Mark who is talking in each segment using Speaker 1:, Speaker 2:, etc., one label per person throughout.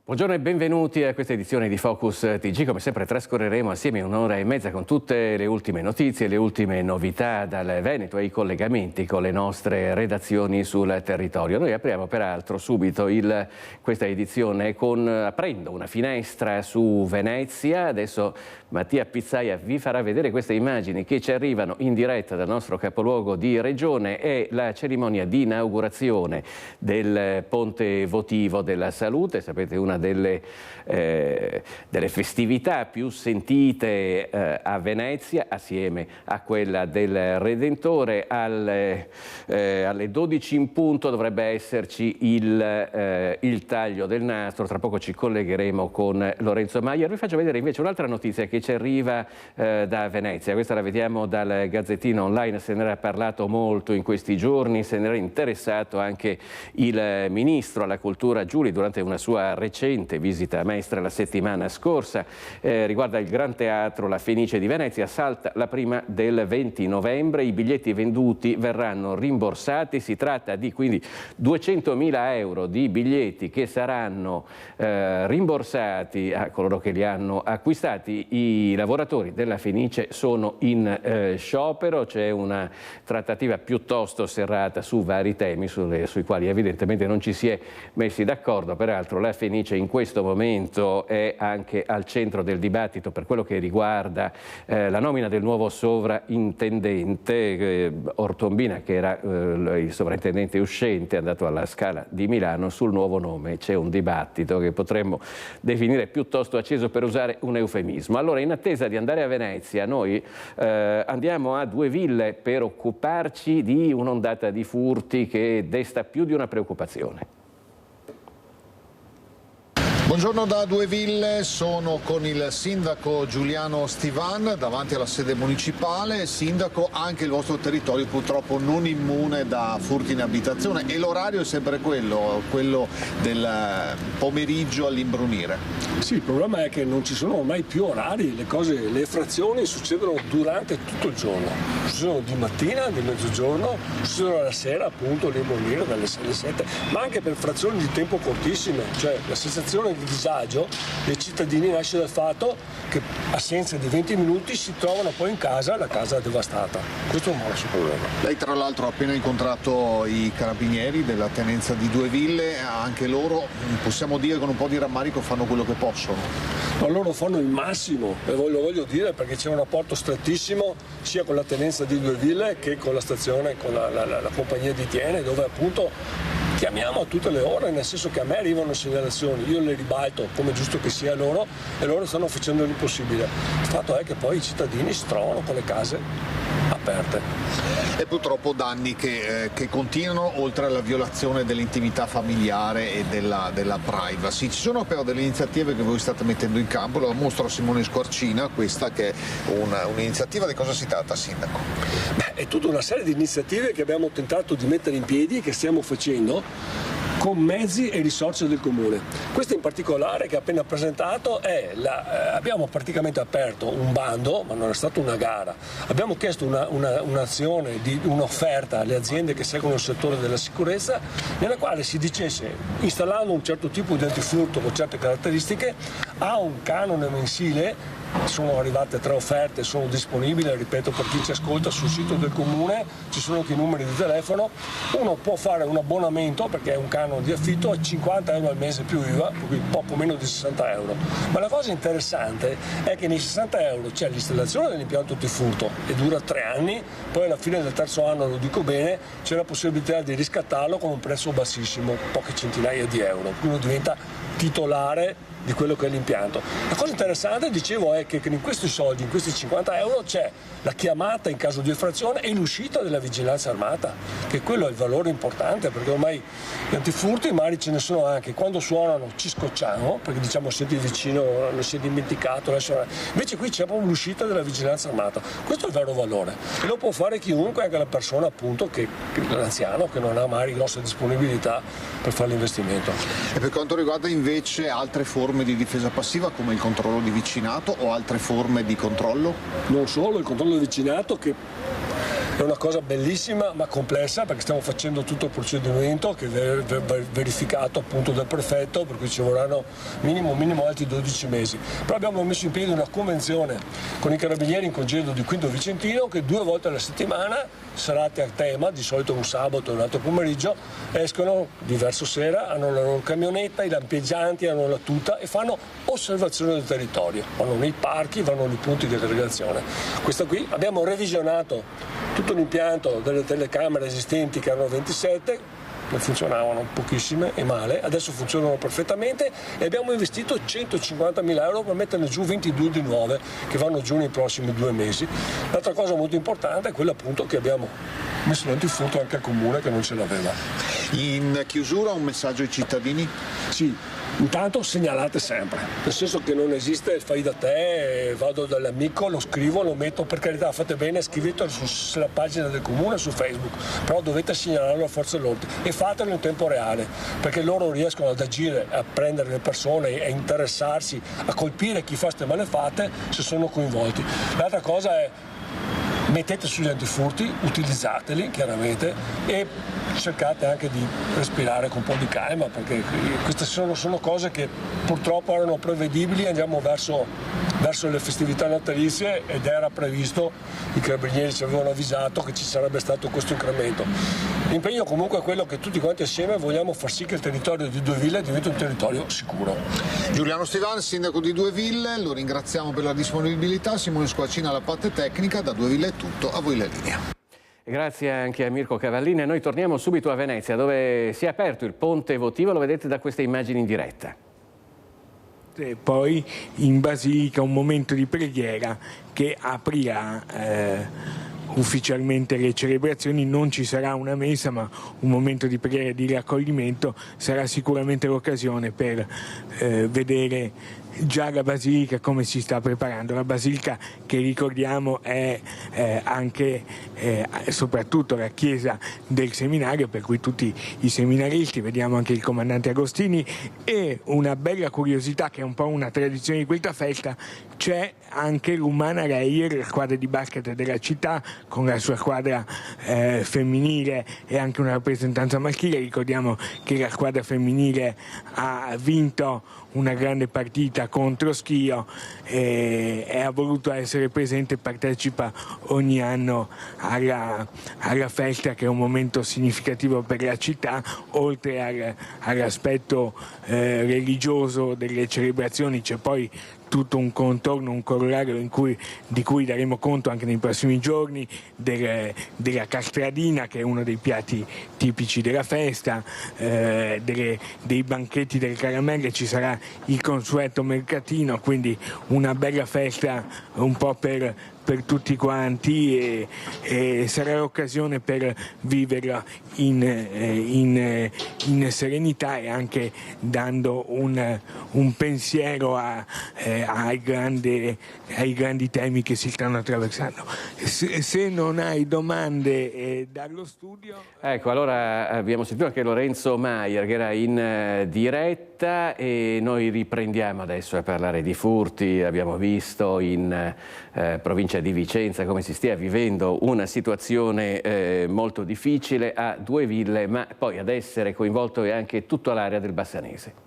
Speaker 1: Buongiorno e benvenuti a questa edizione di Focus TG. Come sempre trascorreremo assieme un'ora e mezza con tutte le ultime notizie, le ultime novità dal Veneto e i collegamenti con le nostre redazioni sul territorio. Noi apriamo peraltro subito questa edizione aprendo una finestra su Venezia. Adesso Mattia Pizzaia vi farà vedere queste immagini che ci arrivano in diretta dal nostro capoluogo di regione. È la cerimonia di inaugurazione del Ponte Votivo della Salute. Sapete, una delle festività più sentite a Venezia, assieme a quella del Redentore. Alle 12 in punto dovrebbe esserci il taglio del nastro. Tra poco ci collegheremo con Lorenzo Maier. Vi faccio vedere invece un'altra notizia che ci arriva da Venezia. Questa la vediamo dal Gazzettino Online. Se ne era parlato molto in questi giorni, se ne era interessato anche il Ministro alla Cultura Giuli durante una sua recente visita a Mestre la settimana scorsa. Riguarda il Gran Teatro La Fenice di Venezia. Salta la prima del 20 novembre. I biglietti venduti verranno rimborsati. Si tratta di quindi 200.000 euro di biglietti che saranno rimborsati a coloro che li hanno acquistati. I lavoratori della Fenice sono in sciopero. C'è una trattativa piuttosto serrata su vari temi sui quali evidentemente non ci si è messi d'accordo. Peraltro la Fenice in questo momento è anche al centro del dibattito per quello che riguarda la nomina del nuovo sovrintendente. Ortombina, che era il sovrintendente uscente, è andato alla Scala di Milano. Sul nuovo nome c'è un dibattito che potremmo definire piuttosto acceso, per usare un eufemismo. Allora, in attesa di andare a Venezia, noi andiamo a Due Ville per occuparci di un'ondata di furti che desta più di una preoccupazione.
Speaker 2: Buongiorno da Due Ville, sono con il sindaco Giuliano Stivan davanti alla sede municipale. Sindaco, anche il vostro territorio purtroppo non immune da furti in abitazione, e l'orario è sempre quello del pomeriggio all'imbrunire.
Speaker 3: Sì, il problema è che non ci sono ormai più orari, le effrazioni succedono durante tutto il giorno, succedono di mattina, di mezzogiorno, succedono la sera, appunto l'imbrunire dalle 6 alle 7, ma anche per frazioni di tempo cortissime, cioè la sensazione di disagio dei cittadini nasce dal fatto che, assenza di 20 minuti, si trovano poi in casa, la casa devastata. Questo è un grosso problema.
Speaker 2: Lei tra l'altro ha appena incontrato i carabinieri della tenenza di Due Ville. Anche loro, possiamo dire con un po' di rammarico, fanno quello che possono.
Speaker 3: Ma loro fanno il massimo, e lo voglio dire perché c'è un rapporto strettissimo sia con la tenenza di Due Ville che con la stazione, con la compagnia di Tiene, dove appunto chiamiamo a tutte le ore, nel senso che a me arrivano segnalazioni, io le ribalto come giusto che sia loro, e loro stanno facendo l'impossibile. Il fatto è che poi i cittadini si trovano con le case aperte.
Speaker 2: E purtroppo danni che continuano, oltre alla violazione dell'intimità familiare e della privacy. Ci sono però delle iniziative che voi state mettendo in campo. Lo mostro a Simone Squarcina, questa che è un'iniziativa. Di cosa si tratta, Sindaco?
Speaker 3: È tutta una serie di iniziative che abbiamo tentato di mettere in piedi e che stiamo facendo con mezzi e risorse del Comune. Questa in particolare, che ho appena presentato, abbiamo praticamente aperto un bando, ma non è stata una gara. Abbiamo chiesto un'azione, un'offerta alle aziende che seguono il settore della sicurezza, nella quale si dicesse, installando un certo tipo di antifurto con certe caratteristiche, a un canone mensile. Sono arrivate 3 offerte, sono disponibili, ripeto, per chi ci ascolta sul sito del Comune, ci sono anche i numeri di telefono. Uno può fare un abbonamento, perché è un canone di affitto, a 50 euro al mese più IVA, quindi poco meno di 60 euro. Ma la cosa interessante è che nei 60 euro c'è l'installazione dell'impianto antifurto e dura 3 anni, poi alla fine del terzo anno, lo dico bene, c'è la possibilità di riscattarlo con un prezzo bassissimo, poche centinaia di euro, quindi diventa titolare di quello che è l'impianto. La cosa interessante, dicevo, è che in questi soldi, in questi 50 euro, c'è la chiamata in caso di infrazione e l'uscita della vigilanza armata, che quello è il valore importante, perché ormai gli antifurti magari ce ne sono anche, quando suonano ci scocciamo, perché diciamo siete vicino, non si è dimenticato, invece qui c'è proprio l'uscita della vigilanza armata. Questo è il vero valore, e lo può fare chiunque, anche la persona appunto l'anziano che non ha magari grossa disponibilità per fare l'investimento.
Speaker 2: E per quanto riguarda invece altre forme di difesa passiva, come il controllo di vicinato, o altre forme di controllo?
Speaker 3: Non solo, il controllo di vicinato, che È una cosa bellissima ma complessa, perché stiamo facendo tutto il procedimento che è verificato appunto dal prefetto, per cui ci vorranno minimo altri 12 mesi. Però abbiamo messo in piedi una convenzione con i carabinieri in congedo di Quinto Vicentino, che 2 volte alla settimana, serate a tema, di solito un sabato e un altro pomeriggio, escono verso sera, hanno la loro camionetta, i lampeggianti, hanno la tuta e fanno osservazione del territorio, vanno nei parchi, vanno nei punti di aggregazione. Questa qui abbiamo revisionato tutto l'impianto delle telecamere esistenti, che erano 27, ne funzionavano pochissime e male, adesso funzionano perfettamente, e abbiamo investito 150.000 euro per metterne giù 22 di nuove che vanno giù nei prossimi 2 mesi. L'altra cosa molto importante è quella appunto che abbiamo messo l'antifurto anche al comune, che non ce l'aveva.
Speaker 2: In chiusura un messaggio ai cittadini?
Speaker 3: Sì, intanto segnalate sempre, nel senso che non esiste il fai da te, vado dall'amico, lo scrivo, lo metto, per carità fate bene, scrivetelo sulla pagina del comune, su Facebook, però dovete segnalarlo a forza dell'ordine e fatelo in tempo reale, perché loro riescono ad agire, a prendere le persone, a interessarsi, a colpire chi fa ste malefate se sono coinvolti. L'altra cosa è: mettete sugli antifurti, utilizzateli chiaramente e cercate anche di respirare con un po' di calma, perché queste sono cose che purtroppo erano prevedibili. Andiamo verso le festività natalizie ed era previsto, i carabinieri ci avevano avvisato che ci sarebbe stato questo incremento. L'impegno comunque è quello che tutti quanti assieme vogliamo far sì che il territorio di Due Ville diventi un territorio sicuro.
Speaker 2: Giuliano Stivan, sindaco di Due Ville, lo ringraziamo per la disponibilità. Simone Squacina alla parte tecnica. Da Due Ville è tutto, a voi la linea.
Speaker 1: Grazie anche a Mirko Cavallini. Noi torniamo subito a Venezia, dove si è aperto il ponte votivo, lo vedete da queste immagini in diretta.
Speaker 4: E poi in Basilica un momento di preghiera che aprirà ufficialmente le celebrazioni. Non ci sarà una messa, ma un momento di preghiera e di raccoglimento. Sarà sicuramente l'occasione per vedere già la Basilica come si sta preparando. La Basilica, che ricordiamo è anche soprattutto la chiesa del seminario, per cui tutti i seminaristi, vediamo anche il comandante Agostini. E una bella curiosità, che è un po' una tradizione di questa festa: c'è anche l'Umana Reyer, la squadra di basket della città, con la sua squadra femminile e anche una rappresentanza maschile. Ricordiamo che la squadra femminile ha vinto una grande partita contro Schio e ha voluto essere presente e partecipa ogni anno alla festa, che è un momento significativo per la città, oltre all'aspetto religioso delle celebrazioni. C'è poi tutto un contorno, un corollario di cui daremo conto anche nei prossimi giorni, della castradina, che è uno dei piatti tipici della festa, dei banchetti delle caramelle. Ci sarà il consueto mercatino, quindi una bella festa un po' per tutti quanti, e sarà l'occasione per viverla in serenità, e anche dando un pensiero ai grandi temi che si stanno attraversando. Se non hai domande dallo studio...
Speaker 1: Ecco, allora abbiamo sentito anche Lorenzo Maier, che era in diretta, e noi riprendiamo adesso a parlare di furti. Abbiamo visto in provincia di Vicenza come si stia vivendo una situazione molto difficile a Due Ville, ma poi ad essere coinvolto è anche tutta l'area del Bassanese.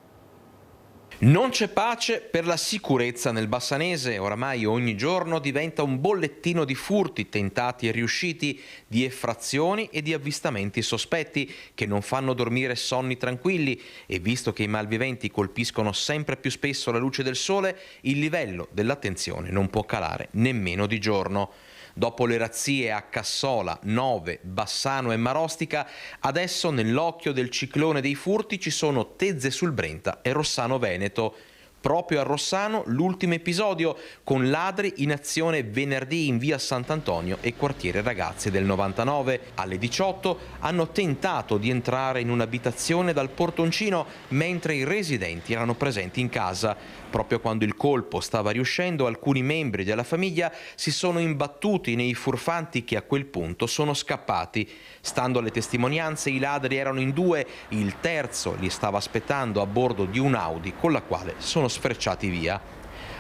Speaker 5: Non c'è pace per la sicurezza nel Bassanese. Oramai ogni giorno diventa un bollettino di furti tentati e riusciti, di effrazioni e di avvistamenti sospetti che non fanno dormire sonni tranquilli, e visto che i malviventi colpiscono sempre più spesso la luce del sole, il livello dell'attenzione non può calare nemmeno di giorno. Dopo le razzie a Cassola, Nove, Bassano e Marostica, adesso nell'occhio del ciclone dei furti ci sono Tezze sul Brenta e Rossano Veneto. Proprio a Rossano l'ultimo episodio, con ladri in azione venerdì in via Sant'Antonio e quartiere Ragazzi del 99. Alle 18 hanno tentato di entrare in un'abitazione dal portoncino mentre i residenti erano presenti in casa. Proprio quando il colpo stava riuscendo, alcuni membri della famiglia si sono imbattuti nei furfanti, che a quel punto sono scappati. Stando alle testimonianze, i ladri erano in 2, il terzo li stava aspettando a bordo di un Audi con la quale sono sfrecciati via.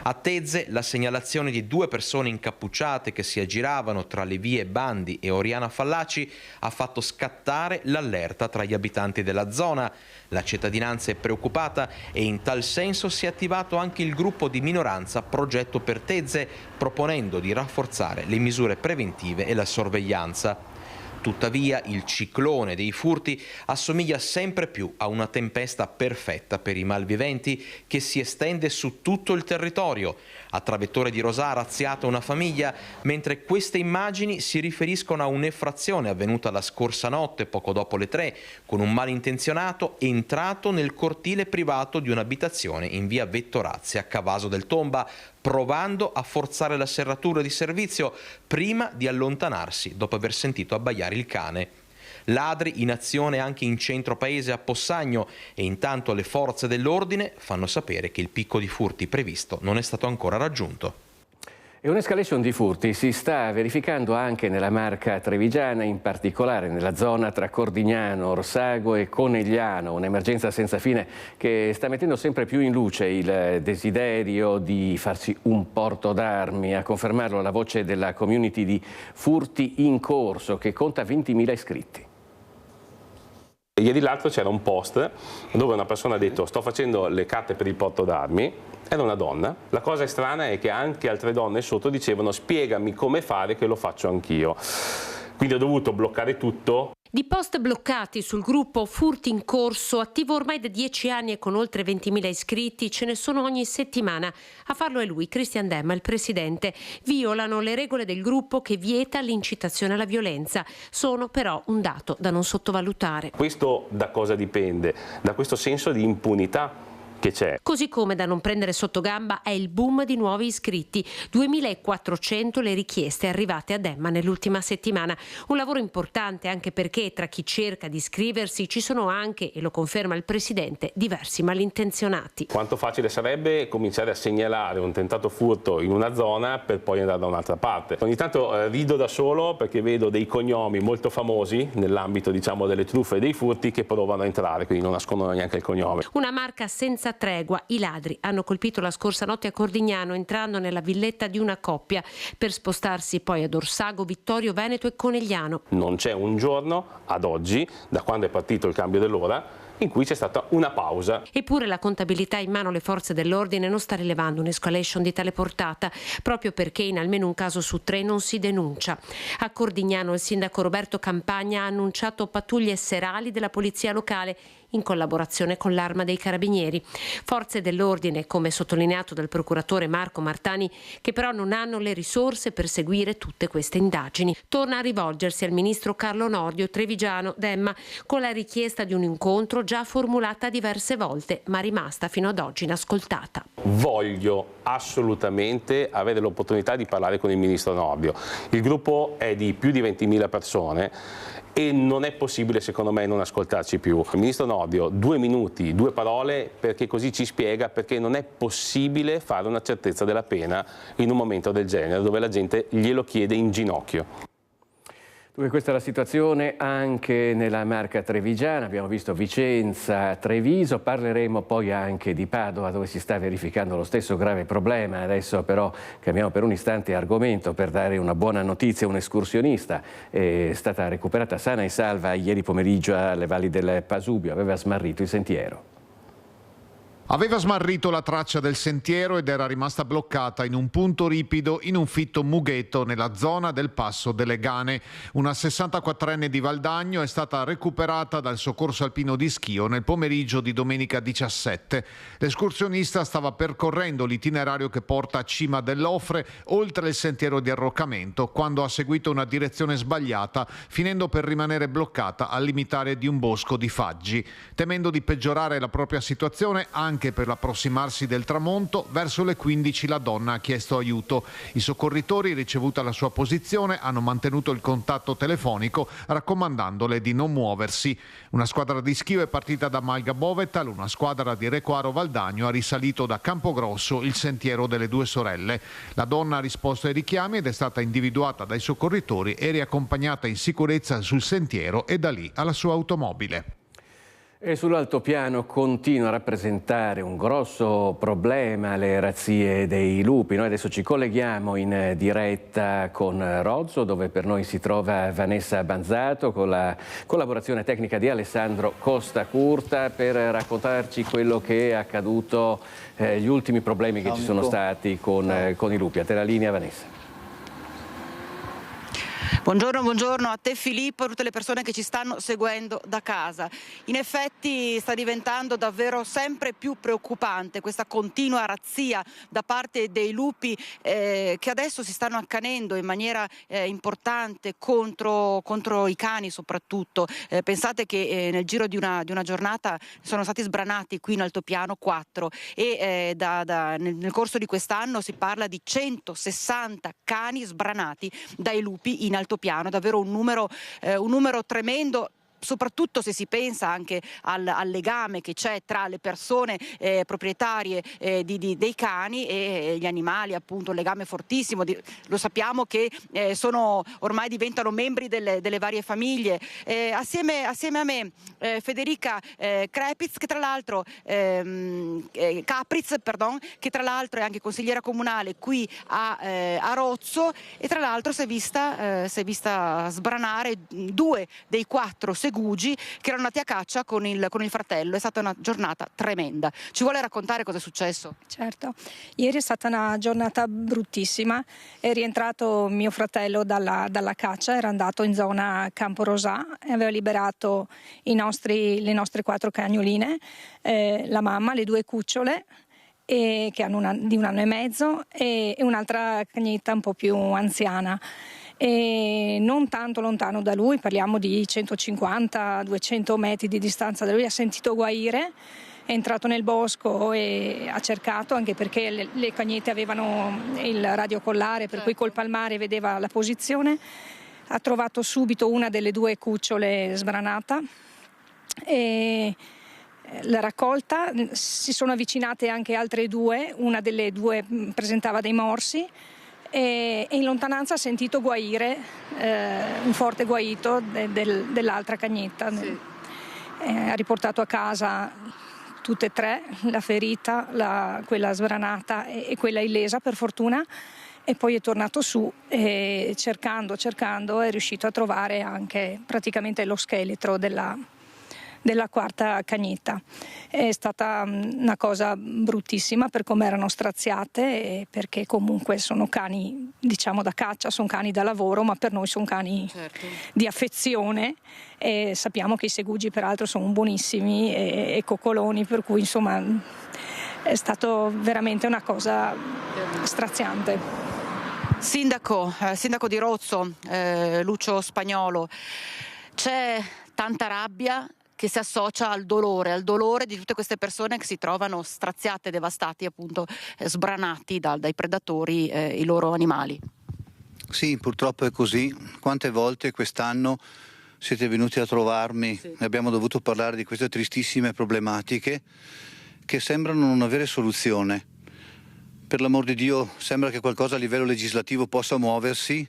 Speaker 5: A Tezze la segnalazione di 2 persone incappucciate che si aggiravano tra le vie Bandi e Oriana Fallaci ha fatto scattare l'allerta tra gli abitanti della zona. La cittadinanza è preoccupata e in tal senso si è attivato anche il gruppo di minoranza Progetto per Tezze, proponendo di rafforzare le misure preventive e la sorveglianza. Tuttavia il ciclone dei furti assomiglia sempre più a una tempesta perfetta per i malviventi che si estende su tutto il territorio. A Travettore di Rosà ha razziato una famiglia, mentre queste immagini si riferiscono a un'effrazione avvenuta la scorsa notte, poco dopo le 3, con un malintenzionato entrato nel cortile privato di un'abitazione in via Vettorazzi a Cavaso del Tomba, provando a forzare la serratura di servizio prima di allontanarsi dopo aver sentito abbaiare il cane. Ladri in azione anche in centro paese a Possagno e intanto le forze dell'ordine fanno sapere che il picco di furti previsto non è stato ancora raggiunto.
Speaker 1: E un'escalation di furti si sta verificando anche nella Marca trevigiana, in particolare nella zona tra Cordignano, Orsago e Conegliano, un'emergenza senza fine che sta mettendo sempre più in luce il desiderio di farsi un porto d'armi. A confermarlo la voce della community di Furti in Corso, che conta 20.000 iscritti.
Speaker 6: Ieri l'altro c'era un post dove una persona ha detto: sto facendo le carte per il porto d'armi. Era una donna. La cosa strana è che anche altre donne sotto dicevano: spiegami come fare che lo faccio anch'io. Quindi ho dovuto bloccare tutto.
Speaker 7: Di post bloccati sul gruppo Furti in Corso, attivo ormai da 10 anni e con oltre 20.000 iscritti, ce ne sono ogni settimana. A farlo è lui, Christian Demma, il presidente. Violano le regole del gruppo che vieta l'incitazione alla violenza. Sono però un dato da non sottovalutare.
Speaker 6: Questo da cosa dipende? Da questo senso di impunità che c'è.
Speaker 7: Così come da non prendere sotto gamba è il boom di nuovi iscritti, 2.400 le richieste arrivate a Demma nell'ultima settimana. Un lavoro importante anche perché tra chi cerca di iscriversi ci sono anche, e lo conferma il presidente, diversi malintenzionati.
Speaker 6: Quanto facile sarebbe cominciare a segnalare un tentato furto in una zona per poi andare da un'altra parte. Ogni tanto rido da solo perché vedo dei cognomi molto famosi nell'ambito, diciamo, delle truffe e dei furti che provano a entrare, quindi non nascondono neanche il cognome.
Speaker 7: Una Marca senza tregua. I ladri hanno colpito la scorsa notte a Cordignano entrando nella villetta di una coppia per spostarsi poi ad Orsago, Vittorio Veneto e Conegliano.
Speaker 6: Non c'è un giorno ad oggi, da quando è partito il cambio dell'ora, in cui c'è stata una pausa.
Speaker 7: Eppure la contabilità in mano alle forze dell'ordine non sta rilevando un'escalation di tale portata, proprio perché in almeno un caso su 3 non si denuncia. A Cordignano il sindaco Roberto Campagna ha annunciato pattuglie serali della polizia locale in collaborazione con l'Arma dei Carabinieri. Forze dell'ordine, come sottolineato dal procuratore Marco Martani, che però non hanno le risorse per seguire tutte queste indagini. Torna a rivolgersi al ministro Carlo Nordio, trevigiano, Demma, con la richiesta di un incontro già formulata diverse volte, ma rimasta fino ad oggi inascoltata.
Speaker 6: Voglio assolutamente avere l'opportunità di parlare con il ministro Nordio. Il gruppo è di più di 20.000 persone e non è possibile, secondo me, non ascoltarci più. Il ministro Nordio, 2 minuti, 2 parole, perché così ci spiega perché non è possibile fare una certezza della pena in un momento del genere, dove la gente glielo chiede in ginocchio.
Speaker 1: Questa è la situazione anche nella Marca trevigiana, abbiamo visto Vicenza, Treviso, parleremo poi anche di Padova dove si sta verificando lo stesso grave problema. Adesso però cambiamo per un istante argomento per dare una buona notizia. Un escursionista è stata recuperata sana e salva ieri pomeriggio alle valli del Pasubio, aveva smarrito il sentiero.
Speaker 2: Aveva smarrito la traccia del sentiero ed era rimasta bloccata in un punto ripido in un fitto mughetto nella zona del Passo delle Gane. Una 64enne di Valdagno è stata recuperata dal soccorso alpino di Schio nel pomeriggio di domenica 17. L'escursionista stava percorrendo l'itinerario che porta a Cima dell'Ofre, oltre il sentiero di arroccamento, quando ha seguito una direzione sbagliata, finendo per rimanere bloccata al limitare di un bosco di faggi. Temendo di peggiorare la propria situazione, anche per l'approssimarsi del tramonto, verso le 15 la donna ha chiesto aiuto. I soccorritori, ricevuta la sua posizione, hanno mantenuto il contatto telefonico raccomandandole di non muoversi. Una squadra di Schio è partita da Malga Bovetal, una squadra di Recoaro Valdagno ha risalito da Campogrosso il sentiero delle Due Sorelle. La donna ha risposto ai richiami ed è stata individuata dai soccorritori e riaccompagnata in sicurezza sul sentiero e da lì alla sua automobile.
Speaker 1: E sull'altopiano continua a rappresentare un grosso problema le razzie dei lupi. Noi adesso ci colleghiamo in diretta con Rozzo, dove per noi si trova Vanessa Banzato, con la collaborazione tecnica di Alessandro Costa Curta, per raccontarci quello che è accaduto, gli ultimi problemi che ci sono stati con i lupi. A te la linea, Vanessa.
Speaker 8: Buongiorno a te Filippo e a tutte le persone che ci stanno seguendo da casa. In effetti sta diventando davvero sempre più preoccupante questa continua razzia da parte dei lupi che adesso si stanno accanendo in maniera importante contro i cani soprattutto. Pensate che nel giro di una giornata sono stati sbranati qui in altopiano 4 e nel corso di quest'anno si parla di 160 cani sbranati dai lupi in altopiano, davvero un numero tremendo. Soprattutto se si pensa anche al legame che c'è tra le persone proprietarie dei cani e gli animali, appunto un legame fortissimo. Lo sappiamo che ormai diventano membri delle varie famiglie. Assieme a me Federica Capritz, che tra l'altro è anche consigliera comunale qui a Rozzo, e tra l'altro si è vista sbranare 2 dei 4 segugi che erano andati a caccia con il fratello. È stata una giornata tremenda. Ci vuole raccontare cosa è successo?
Speaker 9: Certo, ieri è stata una giornata bruttissima. È rientrato mio fratello dalla caccia, era andato in zona Campo Rosà e aveva liberato le nostre 4 cagnoline, la mamma, le 2 cucciole che hanno di 1 anno e mezzo e un'altra cagnetta un po' più anziana. E non tanto lontano da lui, parliamo di 150-200 metri di distanza da lui, ha sentito guaire, è entrato nel bosco e ha cercato, anche perché le cagnette avevano il radiocollare, per cui col palmare vedeva la posizione, ha trovato subito una delle 2 cucciole sbranata e l'ha raccolta. Si sono avvicinate anche altre 2, una delle 2 presentava dei morsi, e in lontananza ha sentito guaire, un forte guaito dell'altra cagnetta. Sì. Ha riportato a casa tutte e 3, la ferita, quella sbranata e quella illesa per fortuna, e poi è tornato su e cercando è riuscito a trovare anche praticamente lo scheletro della 4ª cagnetta. È stata una cosa bruttissima per come erano straziate, e perché comunque sono cani, diciamo, da caccia, sono cani da lavoro, ma per noi sono cani di affezione, e sappiamo che i segugi peraltro sono buonissimi e coccoloni, per cui insomma è stato veramente una cosa straziante.
Speaker 8: Sindaco di Rozzo, Lucio Spagnolo, c'è tanta rabbia che si associa al dolore di tutte queste persone che si trovano straziate, devastati, appunto sbranati dai predatori i loro animali.
Speaker 10: Sì, purtroppo è così. Quante volte quest'anno siete venuti a trovarmi e abbiamo dovuto parlare di queste tristissime problematiche che sembrano non avere soluzione. Per l'amor di Dio, sembra che qualcosa a livello legislativo possa muoversi,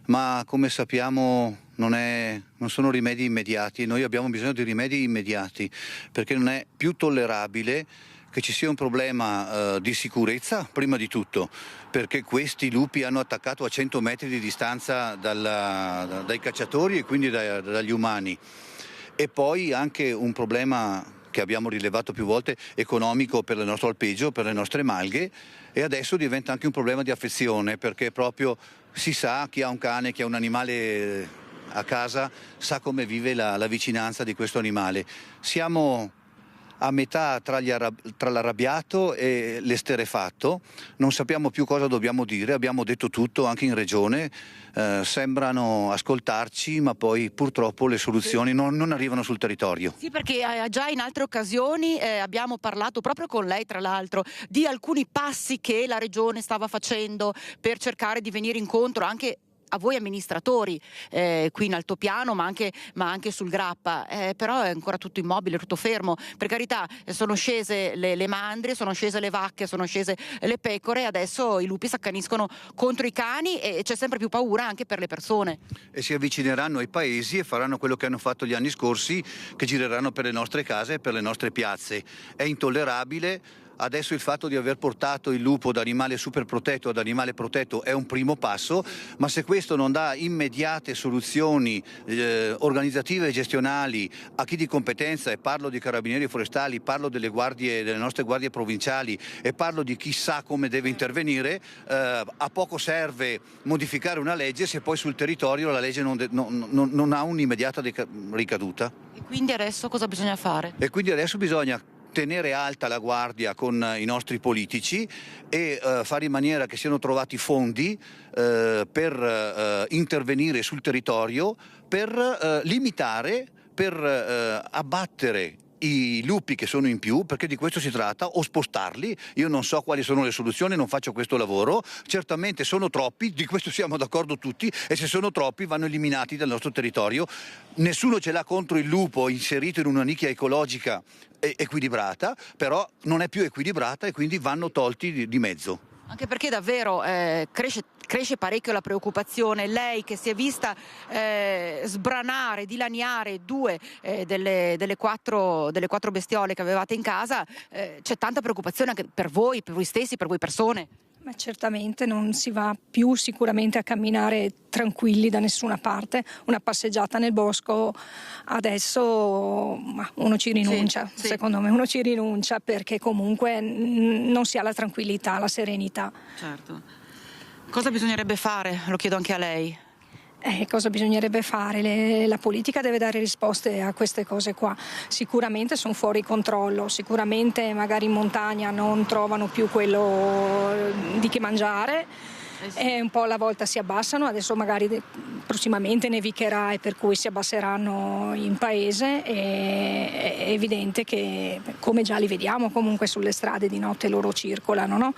Speaker 10: ma come sappiamo non sono rimedi immediati. Noi abbiamo bisogno di rimedi immediati, perché non è più tollerabile che ci sia un problema di sicurezza, prima di tutto, perché questi lupi hanno attaccato a 100 metri di distanza dai cacciatori e quindi dagli umani. E poi anche un problema che abbiamo rilevato più volte, economico, per il nostro alpeggio, per le nostre malghe, e adesso diventa anche un problema di affezione, perché proprio si sa, chi ha un cane, chi ha un animale a casa, sa come vive la vicinanza di questo animale. Siamo a metà tra l'arrabbiato e l'esterefatto, non sappiamo più cosa dobbiamo dire, abbiamo detto tutto anche in regione, sembrano ascoltarci, ma poi purtroppo le soluzioni non arrivano sul territorio.
Speaker 8: Sì, perché già in altre occasioni abbiamo parlato proprio con lei, tra l'altro, di alcuni passi che la regione stava facendo per cercare di venire incontro anche a voi amministratori qui in altopiano ma anche sul Grappa, però è ancora tutto immobile, tutto fermo. Per carità, sono scese le mandrie, sono scese le vacche, sono scese le pecore, adesso i lupi si accaniscono contro i cani e c'è sempre più paura anche per le persone.
Speaker 10: E si avvicineranno ai paesi e faranno quello che hanno fatto gli anni scorsi, che gireranno per le nostre case e per le nostre piazze. È intollerabile. Adesso il fatto di aver portato il lupo da animale super protetto ad animale protetto è un primo passo, ma se questo non dà immediate soluzioni organizzative e gestionali a chi di competenza, e parlo di carabinieri forestali, parlo delle nostre guardie provinciali e parlo di chi sa come deve intervenire, a poco serve modificare una legge se poi sul territorio la legge non ha un'immediata ricaduta.
Speaker 8: E quindi adesso cosa bisogna fare?
Speaker 10: E quindi adesso bisogna tenere alta la guardia con i nostri politici e fare in maniera che siano trovati fondi per intervenire sul territorio, per limitare, per abbattere i lupi che sono in più, perché di questo si tratta, o spostarli. Io non so quali sono le soluzioni, non faccio questo lavoro, certamente sono troppi, di questo siamo d'accordo tutti, e se sono troppi vanno eliminati dal nostro territorio. Nessuno ce l'ha contro il lupo inserito in una nicchia ecologica equilibrata, però non è più equilibrata e quindi vanno tolti di mezzo.
Speaker 8: Anche perché davvero cresce parecchio la preoccupazione. Lei che si è vista sbranare, dilaniare due delle quattro bestiole che avevate in casa, c'è tanta preoccupazione anche per voi stessi, per voi persone.
Speaker 9: Ma certamente non si va più sicuramente a camminare tranquilli da nessuna parte. Una passeggiata nel bosco adesso uno ci rinuncia,
Speaker 8: sì.
Speaker 9: Secondo me uno ci rinuncia, perché comunque non si ha la tranquillità, la serenità.
Speaker 8: Certo. Cosa bisognerebbe fare? Lo chiedo anche a lei.
Speaker 9: Cosa bisognerebbe fare? La politica deve dare risposte a queste cose qua. Sicuramente sono fuori controllo, sicuramente magari in montagna non trovano più quello di che mangiare. E un po' alla volta si abbassano, adesso magari prossimamente nevicherà e per cui si abbasseranno in paese, e è evidente che, come già li vediamo comunque sulle strade di notte, loro circolano, no?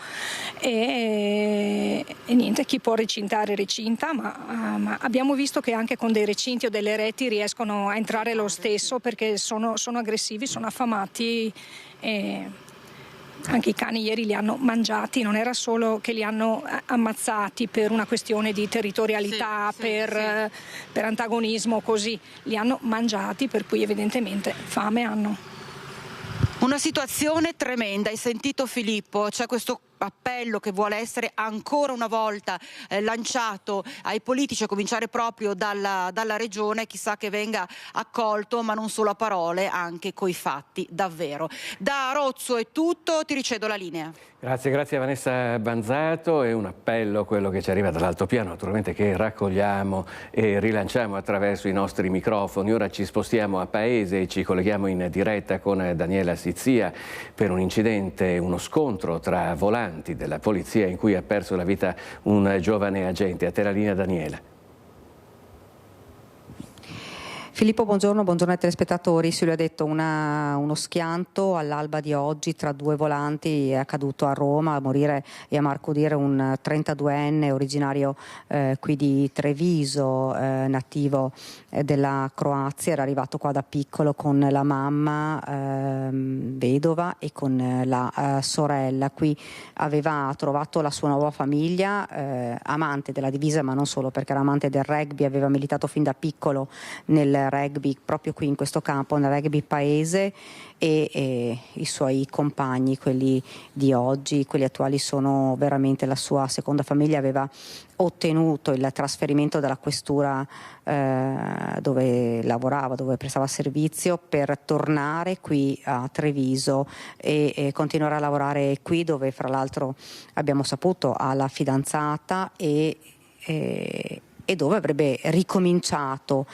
Speaker 9: E niente, chi può recintare recinta, ma abbiamo visto che anche con dei recinti o delle reti riescono a entrare lo stesso, perché sono aggressivi, sono affamati. Anche i cani ieri li hanno mangiati, non era solo che li hanno ammazzati per una questione di territorialità, per antagonismo, così, li hanno mangiati, per cui evidentemente fame hanno.
Speaker 8: Una situazione tremenda, hai sentito Filippo, c'è questo appello che vuole essere ancora una volta lanciato ai politici, a cominciare proprio dalla regione, chissà che venga accolto, ma non solo a parole, anche coi fatti, davvero. Da Arozzo è tutto, ti ricedo la linea.
Speaker 1: Grazie a Vanessa Banzato. È un appello quello che ci arriva dall'altopiano, naturalmente, che raccogliamo e rilanciamo attraverso i nostri microfoni. Ora ci spostiamo a Paese e ci colleghiamo in diretta con Daniela Sizia per un incidente, uno scontro tra volanti della polizia in cui ha perso la vita un giovane agente. A te la linea, Daniela.
Speaker 11: Filippo, buongiorno ai telespettatori. Si lo ha detto, uno schianto all'alba di oggi tra due volanti è accaduto a Roma. A morire e a marcire un 32enne originario qui di Treviso, nativo della Croazia. Era arrivato qua da piccolo con la mamma vedova e con la sorella. Qui aveva trovato la sua nuova famiglia, amante della divisa, ma non solo, perché era amante del rugby, aveva militato fin da piccolo nel rugby, proprio qui in questo campo, nel rugby paese, e i suoi compagni, quelli di oggi, quelli attuali, sono veramente la sua seconda famiglia. Aveva ottenuto il trasferimento dalla questura dove lavorava, dove prestava servizio, per tornare qui a Treviso e continuare a lavorare qui, dove fra l'altro abbiamo saputo ha la fidanzata e dove avrebbe ricominciato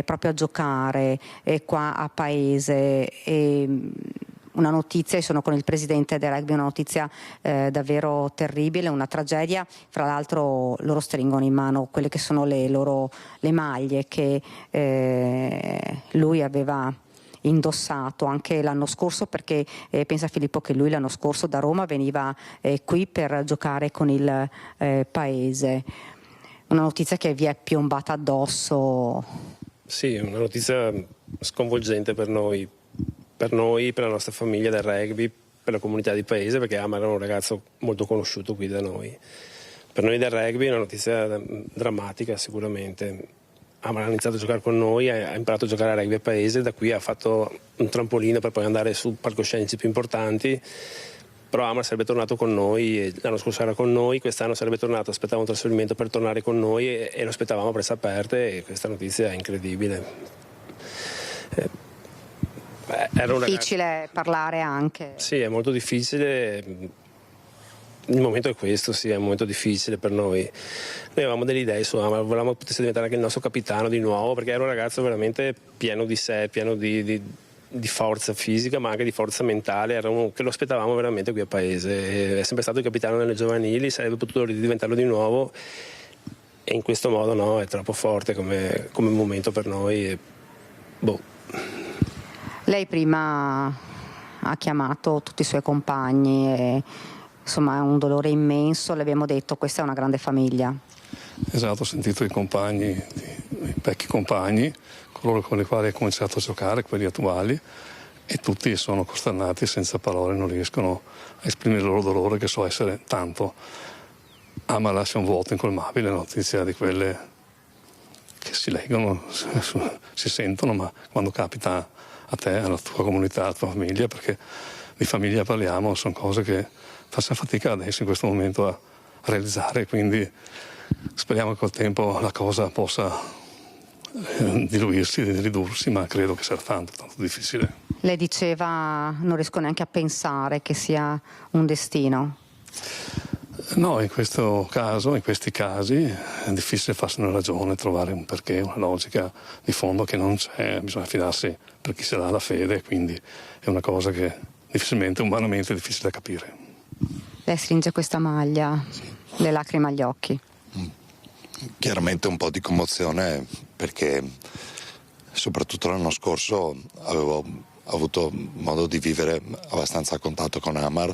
Speaker 11: proprio a giocare qua a Paese. Una notizia, io sono con il presidente del rugby, una notizia davvero terribile, una tragedia. Fra l'altro loro stringono in mano quelle che sono le maglie che lui aveva indossato anche l'anno scorso, perché pensa Filippo che lui l'anno scorso da Roma veniva qui per giocare con il Paese. una notizia che vi è piombata addosso.
Speaker 12: Sì, una notizia sconvolgente per noi, per la nostra famiglia del rugby, per la comunità di paese, perché Amar era un ragazzo molto conosciuto qui da noi. Per noi del rugby è una notizia drammatica sicuramente. Amar ha iniziato a giocare con noi, ha imparato a giocare a rugby a paese, da qui ha fatto un trampolino per poi andare su palcoscenici più importanti. Però Amar sarebbe tornato con noi, l'anno scorso era con noi, quest'anno sarebbe tornato, aspettava un trasferimento per tornare con noi e lo aspettavamo a braccia aperte, e questa notizia è incredibile. Era
Speaker 11: difficile parlare anche.
Speaker 12: Sì, è molto difficile. Il momento è questo, sì, è un momento difficile per noi. Noi avevamo delle idee su Amar, volevamo che potesse diventare anche il nostro capitano di nuovo, perché era un ragazzo veramente pieno di sé, pieno di forza fisica, ma anche di forza mentale. Era uno che lo aspettavamo veramente qui a paese. È sempre stato il capitano nelle giovanili, sarebbe potuto diventarlo di nuovo, e in questo modo no, è troppo forte come momento per noi.
Speaker 11: Lei prima ha chiamato tutti i suoi compagni e insomma è un dolore immenso, le abbiamo detto questa è una grande famiglia.
Speaker 13: Esatto, ho sentito i compagni, i vecchi compagni, coloro con i quali ha cominciato a giocare, quelli attuali, e tutti sono costernati senza parole, non riescono a esprimere il loro dolore, che so essere tanto. Amar lascia un vuoto incolmabile, notizia di quelle che si leggono, si sentono, ma quando capita a te, alla tua comunità, alla tua famiglia, perché di famiglia parliamo, sono cose che facciamo fatica adesso in questo momento a realizzare, quindi speriamo che col tempo la cosa possa diluirsi, ridursi, ma credo che sarà tanto difficile.
Speaker 11: Lei diceva non riesco neanche a pensare che sia un destino.
Speaker 13: No, in questo caso, in questi casi è difficile farsi una ragione, trovare un perché, una logica di fondo che non c'è, bisogna fidarsi per chi se l'ha la fede, quindi è una cosa che difficilmente, umanamente è difficile da capire.
Speaker 11: Lei stringe questa maglia, sì. Le lacrime agli occhi.
Speaker 14: Chiaramente un po' di commozione, perché soprattutto l'anno scorso avevo avuto modo di vivere abbastanza a contatto con Amar,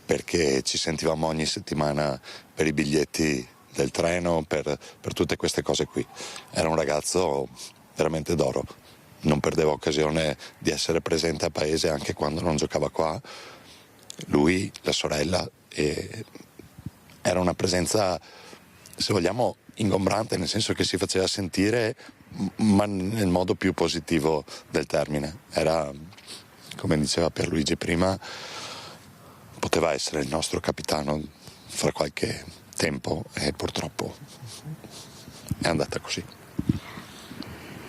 Speaker 14: perché ci sentivamo ogni settimana per i biglietti del treno, per tutte queste cose qui. Era un ragazzo veramente d'oro, non perdeva occasione di essere presente a paese anche quando non giocava qua. Lui, la sorella, era una presenza, se vogliamo, ingombrante, nel senso che si faceva sentire, ma nel modo più positivo del termine. Era, come diceva Pierluigi prima, poteva essere il nostro capitano fra qualche tempo, e purtroppo è andata così.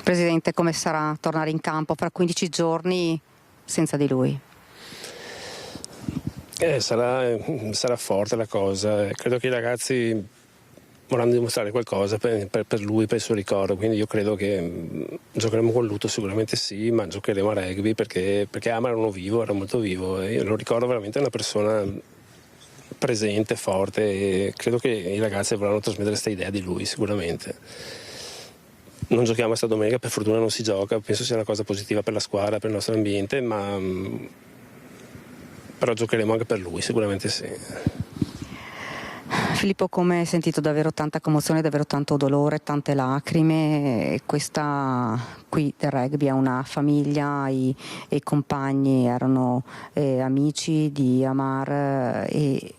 Speaker 11: Presidente, come sarà tornare in campo fra 15 giorni senza di lui?
Speaker 12: Sarà forte la cosa. Credo che i ragazzi vorranno dimostrare qualcosa per lui, per il suo ricordo, quindi io credo che giocheremo con lutto, sicuramente sì, ma giocheremo a rugby perché Amar era uno vivo, era molto vivo, e io lo ricordo veramente una persona presente, forte, e credo che i ragazzi vorranno trasmettere questa idea di lui sicuramente. Non giochiamo questa domenica, per fortuna non si gioca, penso sia una cosa positiva per la squadra, per il nostro ambiente, però giocheremo anche per lui, sicuramente sì.
Speaker 11: Filippo, come hai sentito, davvero tanta commozione, davvero tanto dolore, tante lacrime. Questa qui del rugby è una famiglia, i compagni erano amici di Amar, e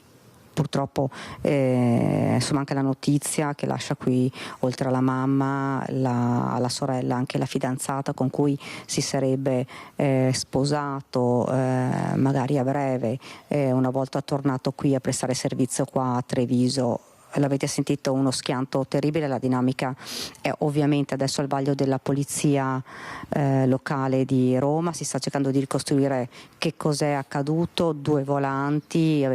Speaker 11: purtroppo insomma anche la notizia che lascia qui, oltre alla mamma, alla sorella, anche la fidanzata con cui si sarebbe sposato magari a breve, una volta tornato qui a prestare servizio qua a Treviso. L'avete sentito, uno schianto terribile. La dinamica è ovviamente adesso al vaglio della polizia locale di Roma, si sta cercando di ricostruire che cos'è accaduto. 2 volanti,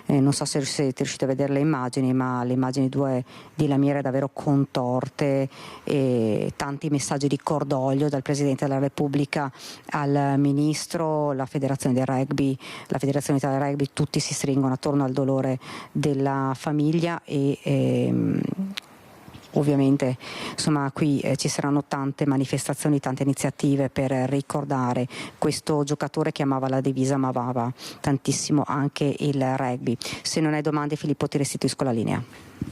Speaker 11: non so se siete riusciti a vedere le immagini, ma le immagini di lamiere davvero contorte, e tanti messaggi di cordoglio dal Presidente della Repubblica al Ministro, la Federazione del Rugby, la Federazione Italiana del Rugby, tutti si stringono attorno al dolore della famiglia. E ovviamente insomma qui ci saranno tante manifestazioni, tante iniziative per ricordare questo giocatore che amava la divisa, ma amava tantissimo anche il rugby. Se non hai domande, Filippo, ti restituisco la linea.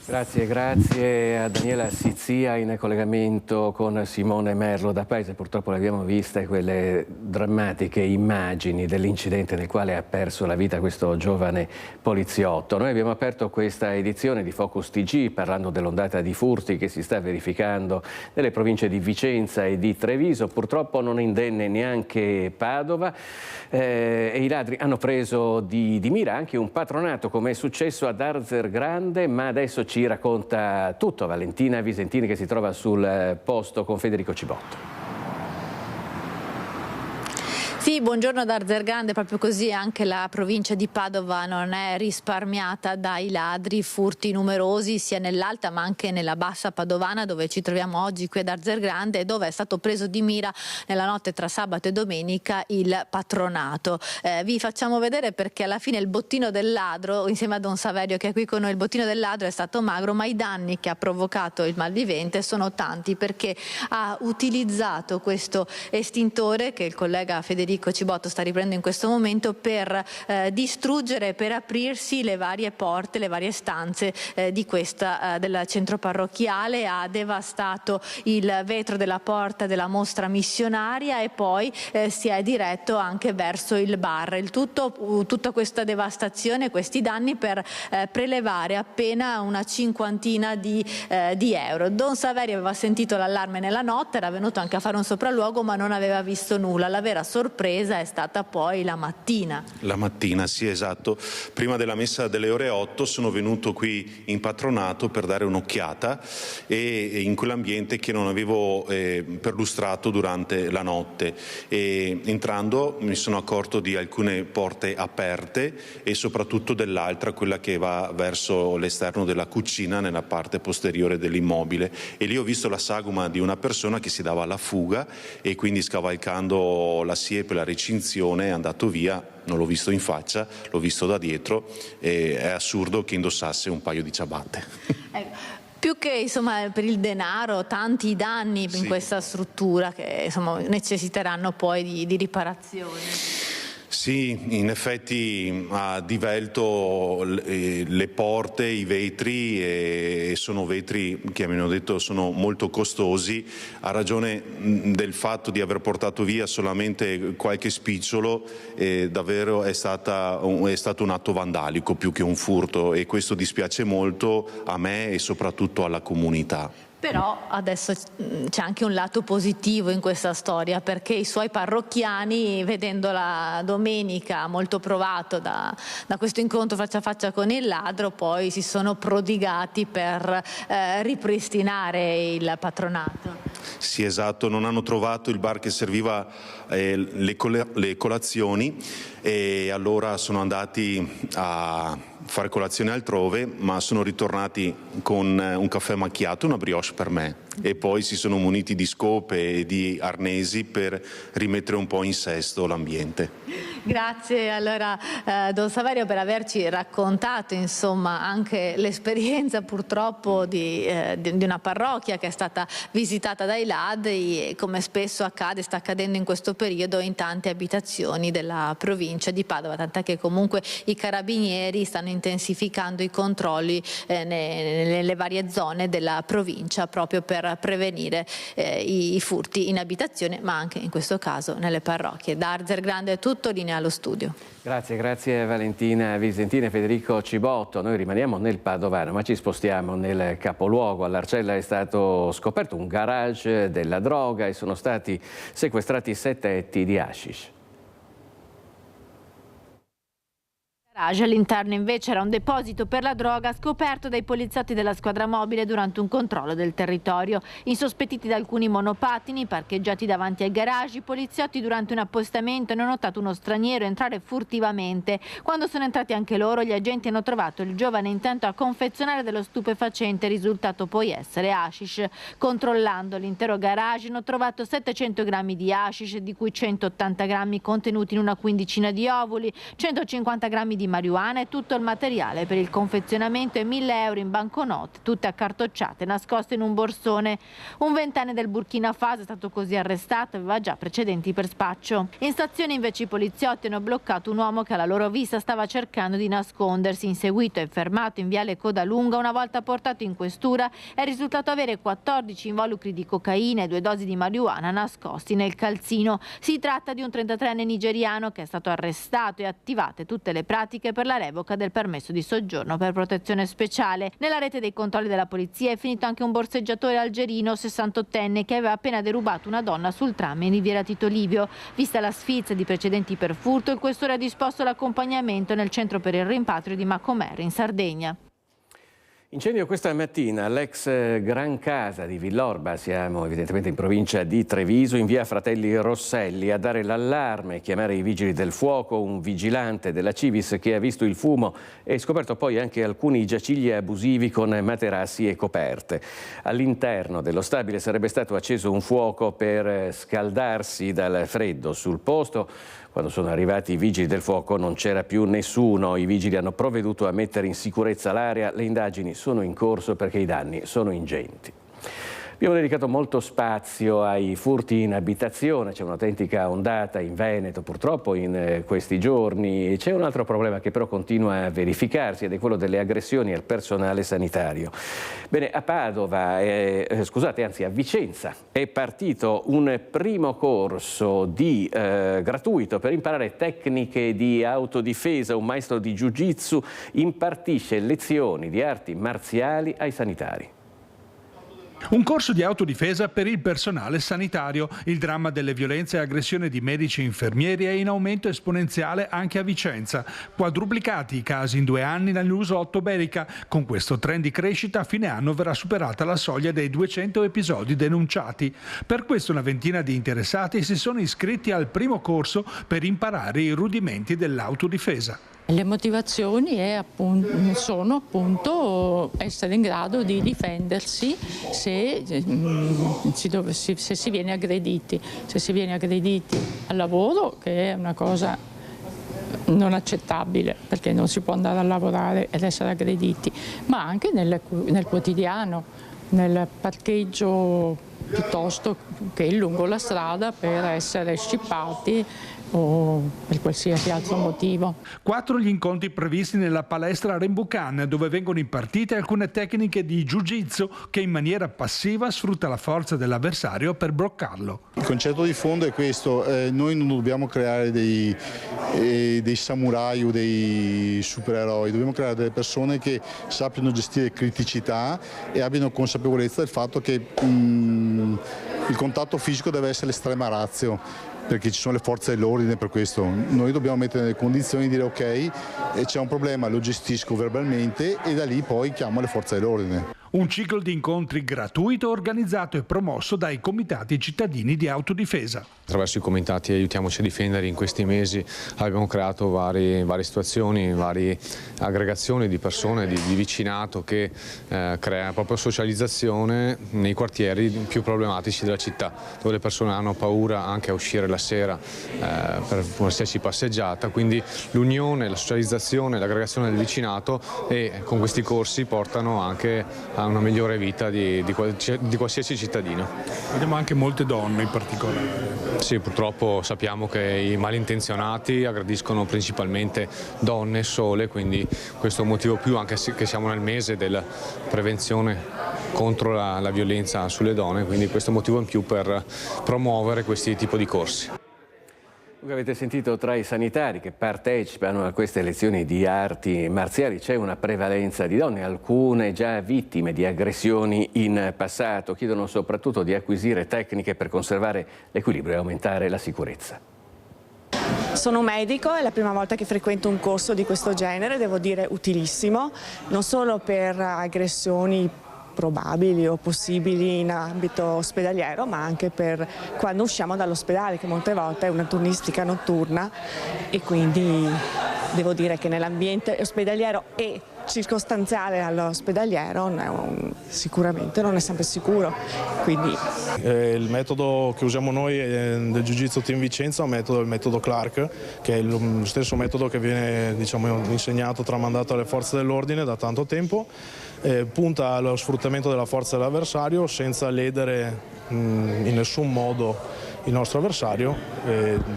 Speaker 1: Grazie a Daniela Sizia in collegamento con Simone Merlo da Paese. Purtroppo le abbiamo viste quelle drammatiche immagini dell'incidente nel quale ha perso la vita questo giovane poliziotto. Noi abbiamo aperto questa edizione di Focus TG parlando dell'ondata di furti che si sta verificando nelle province di Vicenza e di Treviso. Purtroppo non indenne neanche Padova e i ladri hanno preso di mira anche un patronato, come è successo ad Arzergrande, ma adesso ci racconta tutto Valentina Visentini, che si trova sul posto con Federico Cibotto.
Speaker 15: Sì, buongiorno da Arzergrande, proprio così anche la provincia di Padova non è risparmiata dai ladri, furti numerosi sia nell'alta ma anche nella bassa padovana, dove ci troviamo oggi qui ad Arzergrande, dove è stato preso di mira nella notte tra sabato e domenica il patronato. Vi facciamo vedere perché alla fine il bottino del ladro, insieme a Don Saverio che è qui con noi, il bottino del ladro è stato magro, ma i danni che ha provocato il malvivente sono tanti, perché ha utilizzato questo estintore che il collega Federico Cibotto sta riprendendo in questo momento per distruggere, per aprirsi le varie porte, le varie stanze di questa del centro parrocchiale. Ha devastato il vetro della porta della mostra missionaria e poi si è diretto anche verso il bar. Il tutto, tutta questa devastazione, questi danni per prelevare appena una cinquantina di euro. Don Saverio aveva sentito l'allarme nella notte, era venuto anche a fare un sopralluogo ma non aveva visto nulla. La vera sorpresa è stata poi la mattina.
Speaker 16: La mattina, sì, esatto. Prima della messa delle ore 8 sono venuto qui in patronato per dare un'occhiata e in quell'ambiente che non avevo perlustrato durante la notte. E entrando mi sono accorto di alcune porte aperte e soprattutto dell'altra, quella che va verso l'esterno della cucina nella parte posteriore dell'immobile, e lì ho visto la sagoma di una persona che si dava alla fuga e quindi, scavalcando la siepe, la recinzione, è andato via. Non l'ho visto in faccia, l'ho visto da dietro e è assurdo che indossasse un paio di ciabatte.
Speaker 15: Più che insomma per il denaro, tanti danni in questa struttura che insomma necessiteranno poi di riparazione.
Speaker 16: Sì, in effetti ha divelto le porte, i vetri, e sono vetri che mi hanno detto sono molto costosi. A ragione del fatto di aver portato via solamente qualche spicciolo, davvero è stato un atto vandalico più che un furto, e questo dispiace molto a me e soprattutto alla comunità.
Speaker 15: Però adesso c'è anche un lato positivo in questa storia, perché i suoi parrocchiani, vedendo la domenica molto provato da questo incontro faccia a faccia con il ladro, poi si sono prodigati per ripristinare il patronato.
Speaker 16: Sì, esatto, non hanno trovato il bar che serviva le colazioni, e allora sono andati a fare colazione altrove, ma sono ritornati con un caffè macchiato, una brioche per me, e poi si sono muniti di scope e di arnesi per rimettere un po' in sesto l'ambiente.
Speaker 15: Grazie allora Don Saverio per averci raccontato insomma anche l'esperienza purtroppo di una parrocchia che è stata visitata dai ladri, e come spesso accade, sta accadendo in questo periodo in tante abitazioni della provincia di Padova, tant'è che comunque i carabinieri stanno intensificando i controlli nelle varie zone della provincia proprio per prevenire i furti in abitazione, ma anche in questo caso nelle parrocchie. Da Arzergrande è tutto, linea allo studio.
Speaker 1: Grazie Valentina Visentini e Federico Cibotto. Noi rimaniamo nel Padovano, ma ci spostiamo nel capoluogo. All'Arcella è stato scoperto un garage della droga e sono stati sequestrati 7 etti di hashish.
Speaker 15: All'interno invece era un deposito per la droga scoperto dai poliziotti della squadra mobile durante un controllo del territorio. Insospettiti da alcuni monopattini parcheggiati davanti ai garage, i poliziotti durante un appostamento hanno notato uno straniero entrare furtivamente. Quando sono entrati anche loro, gli agenti hanno trovato il giovane intento a confezionare dello stupefacente, risultato poi essere hashish. Controllando l'intero garage hanno trovato 700 grammi di hashish, di cui 180 grammi contenuti in una quindicina di ovuli, 150 grammi di marijuana e tutto il materiale per il confezionamento e 1.000 euro in banconote, tutte accartocciate, nascoste in un borsone. Un 20enne del Burkina Faso è stato così arrestato e aveva già precedenti per spaccio. In stazione invece i poliziotti hanno bloccato un uomo che alla loro vista stava cercando di nascondersi. Inseguito e fermato in viale Codalunga, una volta portato in questura è risultato avere 14 involucri di cocaina e 2 dosi di marijuana nascosti nel calzino. Si tratta di un 33enne nigeriano che è stato arrestato e attivate tutte le pratiche per la revoca del permesso di soggiorno per protezione speciale. Nella rete dei controlli della polizia è finito anche un borseggiatore algerino 68enne che aveva appena derubato una donna sul tram in Riviera Tito Livio. Vista la sfilza di precedenti per furto, il questore ha disposto l'accompagnamento nel centro per il rimpatrio di Macomer in Sardegna.
Speaker 1: Incendio questa mattina all'ex Gran Casa di Villorba, siamo evidentemente in provincia di Treviso, in via Fratelli Rosselli. A dare l'allarme e chiamare i vigili del fuoco un vigilante della Civis che ha visto il fumo e scoperto poi anche alcuni giacigli abusivi con materassi e coperte. All'interno dello stabile sarebbe stato acceso un fuoco per scaldarsi dal freddo. Sul posto, quando sono arrivati i vigili del fuoco, non c'era più nessuno. I vigili hanno provveduto a mettere in sicurezza l'area. Le indagini sono in corso perché i danni sono ingenti. Abbiamo dedicato molto spazio ai furti in abitazione, c'è un'autentica ondata in Veneto purtroppo in questi giorni. C'è un altro problema che però continua a verificarsi ed è quello delle aggressioni al personale sanitario. Bene, a Padova, a Vicenza è partito un primo corso gratuito per imparare tecniche di autodifesa. Un maestro di Jiu-Jitsu impartisce lezioni di arti marziali ai sanitari.
Speaker 17: Un corso di autodifesa per il personale sanitario. Il dramma delle violenze e aggressioni di medici e infermieri è in aumento esponenziale anche a Vicenza. Quadruplicati i casi in 2 anni nell'uso ottoberica. Con questo trend di crescita a fine anno verrà superata la soglia dei 200 episodi denunciati. Per questo una ventina di interessati si sono iscritti al primo corso per imparare i rudimenti dell'autodifesa.
Speaker 18: Le motivazioni sono appunto essere in grado di difendersi se si viene aggrediti. Se si viene aggrediti al lavoro, che è una cosa non accettabile perché non si può andare a lavorare ed essere aggrediti, ma anche nel quotidiano, nel parcheggio piuttosto che lungo la strada per essere scippati o per qualsiasi altro motivo.
Speaker 17: 4 gli incontri previsti nella palestra Rembucan, dove vengono impartite alcune tecniche di Jiu-Jitsu che in maniera passiva sfrutta la forza dell'avversario per bloccarlo.
Speaker 19: Il concetto di fondo è questo: noi non dobbiamo creare dei samurai o dei supereroi, dobbiamo creare delle persone che sappiano gestire criticità e abbiano consapevolezza del fatto che il contatto fisico deve essere l'estrema ratio, perché ci sono le forze dell'ordine per questo. Noi dobbiamo mettere nelle condizioni di dire ok, c'è un problema, lo gestisco verbalmente e da lì poi chiamo le forze dell'ordine.
Speaker 17: Un ciclo di incontri gratuito organizzato e promosso dai comitati cittadini di autodifesa.
Speaker 20: Attraverso i comitati Aiutiamoci a difendere in questi mesi abbiamo creato varie situazioni, varie aggregazioni di persone, di vicinato che crea proprio socializzazione nei quartieri più problematici della città, dove le persone hanno paura anche a uscire la sera per qualsiasi passeggiata, quindi l'unione, la socializzazione, l'aggregazione del vicinato e con questi corsi portano anche a una migliore vita di qualsiasi cittadino.
Speaker 17: Vediamo anche molte donne in particolare.
Speaker 20: Sì, purtroppo sappiamo che i malintenzionati aggrediscono principalmente donne sole, quindi questo è un motivo più, anche che siamo nel mese della prevenzione contro la violenza sulle donne, quindi questo è un motivo in più per promuovere questi tipi di corsi.
Speaker 1: Avete sentito, tra i sanitari che partecipano a queste lezioni di arti marziali c'è una prevalenza di donne, alcune già vittime di aggressioni in passato. Chiedono soprattutto di acquisire tecniche per conservare l'equilibrio e aumentare la sicurezza.
Speaker 21: Sono un medico, è la prima volta che frequento un corso di questo genere, devo dire utilissimo, non solo per aggressioni probabili o possibili in ambito ospedaliero, ma anche per quando usciamo dall'ospedale, che molte volte è una turnistica notturna, e quindi devo dire che nell'ambiente ospedaliero e circostanziale all'ospedaliero sicuramente non è sempre sicuro. Quindi
Speaker 12: il metodo che usiamo noi del Jiu-Jitsu Team Vicenza è il metodo Clark, che è lo stesso metodo che viene insegnato, tramandato alle forze dell'ordine da tanto tempo. Punta allo sfruttamento della forza dell'avversario senza ledere in nessun modo il nostro avversario,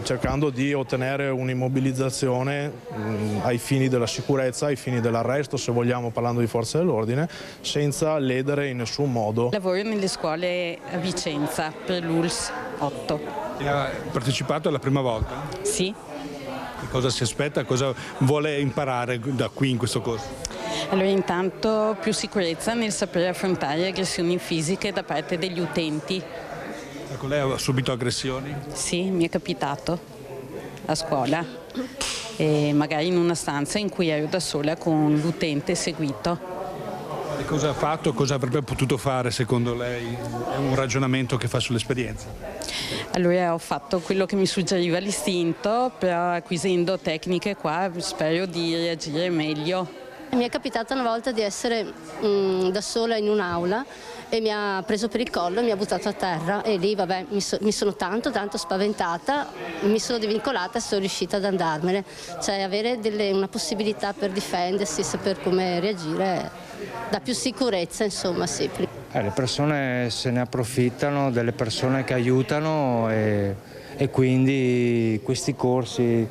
Speaker 12: cercando di ottenere un'immobilizzazione ai fini della sicurezza, ai fini dell'arresto, se vogliamo, parlando di forze dell'ordine, senza ledere in nessun modo.
Speaker 3: Lavoro nelle scuole a Vicenza per l'ULS 8.
Speaker 17: E ha partecipato la prima volta?
Speaker 3: Sì.
Speaker 17: E cosa si aspetta, cosa vuole imparare da qui in questo corso?
Speaker 3: Allora, intanto più sicurezza nel sapere affrontare aggressioni fisiche da parte degli utenti.
Speaker 17: Ecco, lei ha subito aggressioni?
Speaker 3: Sì, mi è capitato a scuola, e magari in una stanza in cui ero da sola con l'utente seguito.
Speaker 17: E cosa ha fatto, cosa avrebbe potuto fare secondo lei? È un ragionamento che fa sull'esperienza?
Speaker 3: Allora ho fatto quello che mi suggeriva l'istinto, però acquisendo tecniche qua spero di reagire meglio.
Speaker 22: Mi è capitato una volta di essere da sola in un'aula e mi ha preso per il collo e mi ha buttato a terra e lì vabbè mi sono tanto spaventata, mi sono divincolata e sono riuscita ad andarmene. Cioè avere una possibilità per difendersi, saper come reagire dà più sicurezza, insomma, sì.
Speaker 23: Le persone se ne approfittano, delle persone che aiutano e quindi questi corsi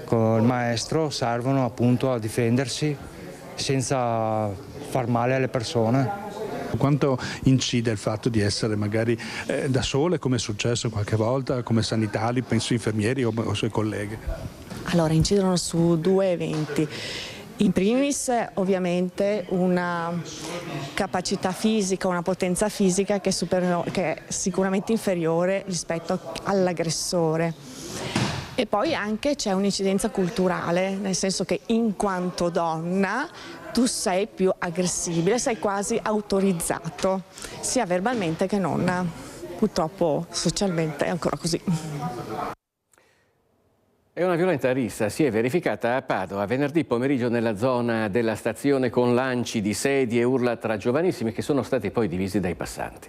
Speaker 23: con il maestro servono appunto a difendersi senza far male alle persone.
Speaker 17: Quanto incide il fatto di essere magari da sole, come è successo qualche volta, come sanitari, penso infermieri o suoi colleghi?
Speaker 21: Allora, incidono su due eventi. In primis ovviamente una capacità fisica, una potenza fisica che è sicuramente inferiore rispetto all'aggressore. E poi anche c'è un'incidenza culturale, nel senso che in quanto donna tu sei più aggressibile, sei quasi autorizzato, sia verbalmente che non. Purtroppo socialmente è ancora così.
Speaker 1: E una violenta rissa si è verificata a Padova venerdì pomeriggio nella zona della stazione con lanci di sedie e urla tra giovanissimi che sono stati poi divisi dai passanti.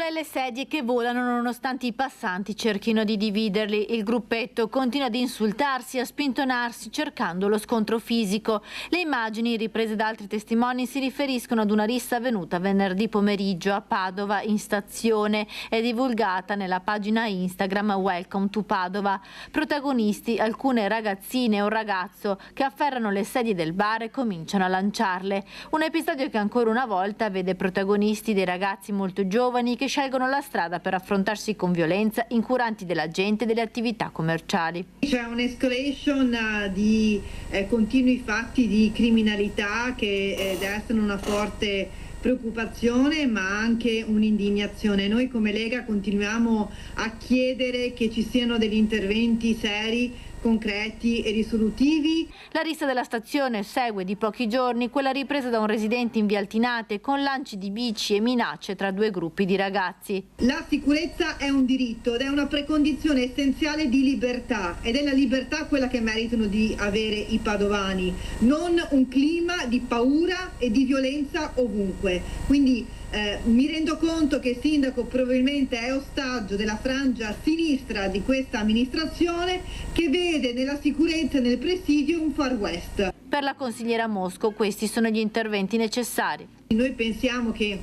Speaker 15: E le sedie che volano nonostante i passanti cerchino di dividerli. Il gruppetto continua ad insultarsi e a spintonarsi cercando lo scontro fisico. Le immagini riprese da altri testimoni si riferiscono ad una rissa avvenuta venerdì pomeriggio a Padova in stazione e divulgata nella pagina Instagram Welcome to Padova. Protagonisti alcune ragazzine e un ragazzo che afferrano le sedie del bar e cominciano a lanciarle. Un episodio che ancora una volta vede protagonisti dei ragazzi molto giovani che scelgono la strada per affrontarsi con violenza, incuranti della gente e delle attività commerciali.
Speaker 24: C'è un'escalation di continui fatti di criminalità che destano una forte preoccupazione ma anche un'indignazione. Noi come Lega continuiamo a chiedere che ci siano degli interventi seri, concreti e risolutivi.
Speaker 15: La rissa della stazione segue di pochi giorni quella ripresa da un residente in via Altinate con lanci di bici e minacce tra due gruppi di ragazzi.
Speaker 24: La sicurezza è un diritto ed è una precondizione essenziale di libertà ed è la libertà quella che meritano di avere i padovani, non un clima di paura e di violenza ovunque. Quindi mi rendo conto che il sindaco probabilmente è ostaggio della frangia sinistra di questa amministrazione che vede nella sicurezza e nel presidio un Far West.
Speaker 15: Per la consigliera Mosco questi sono gli interventi necessari.
Speaker 24: Noi pensiamo che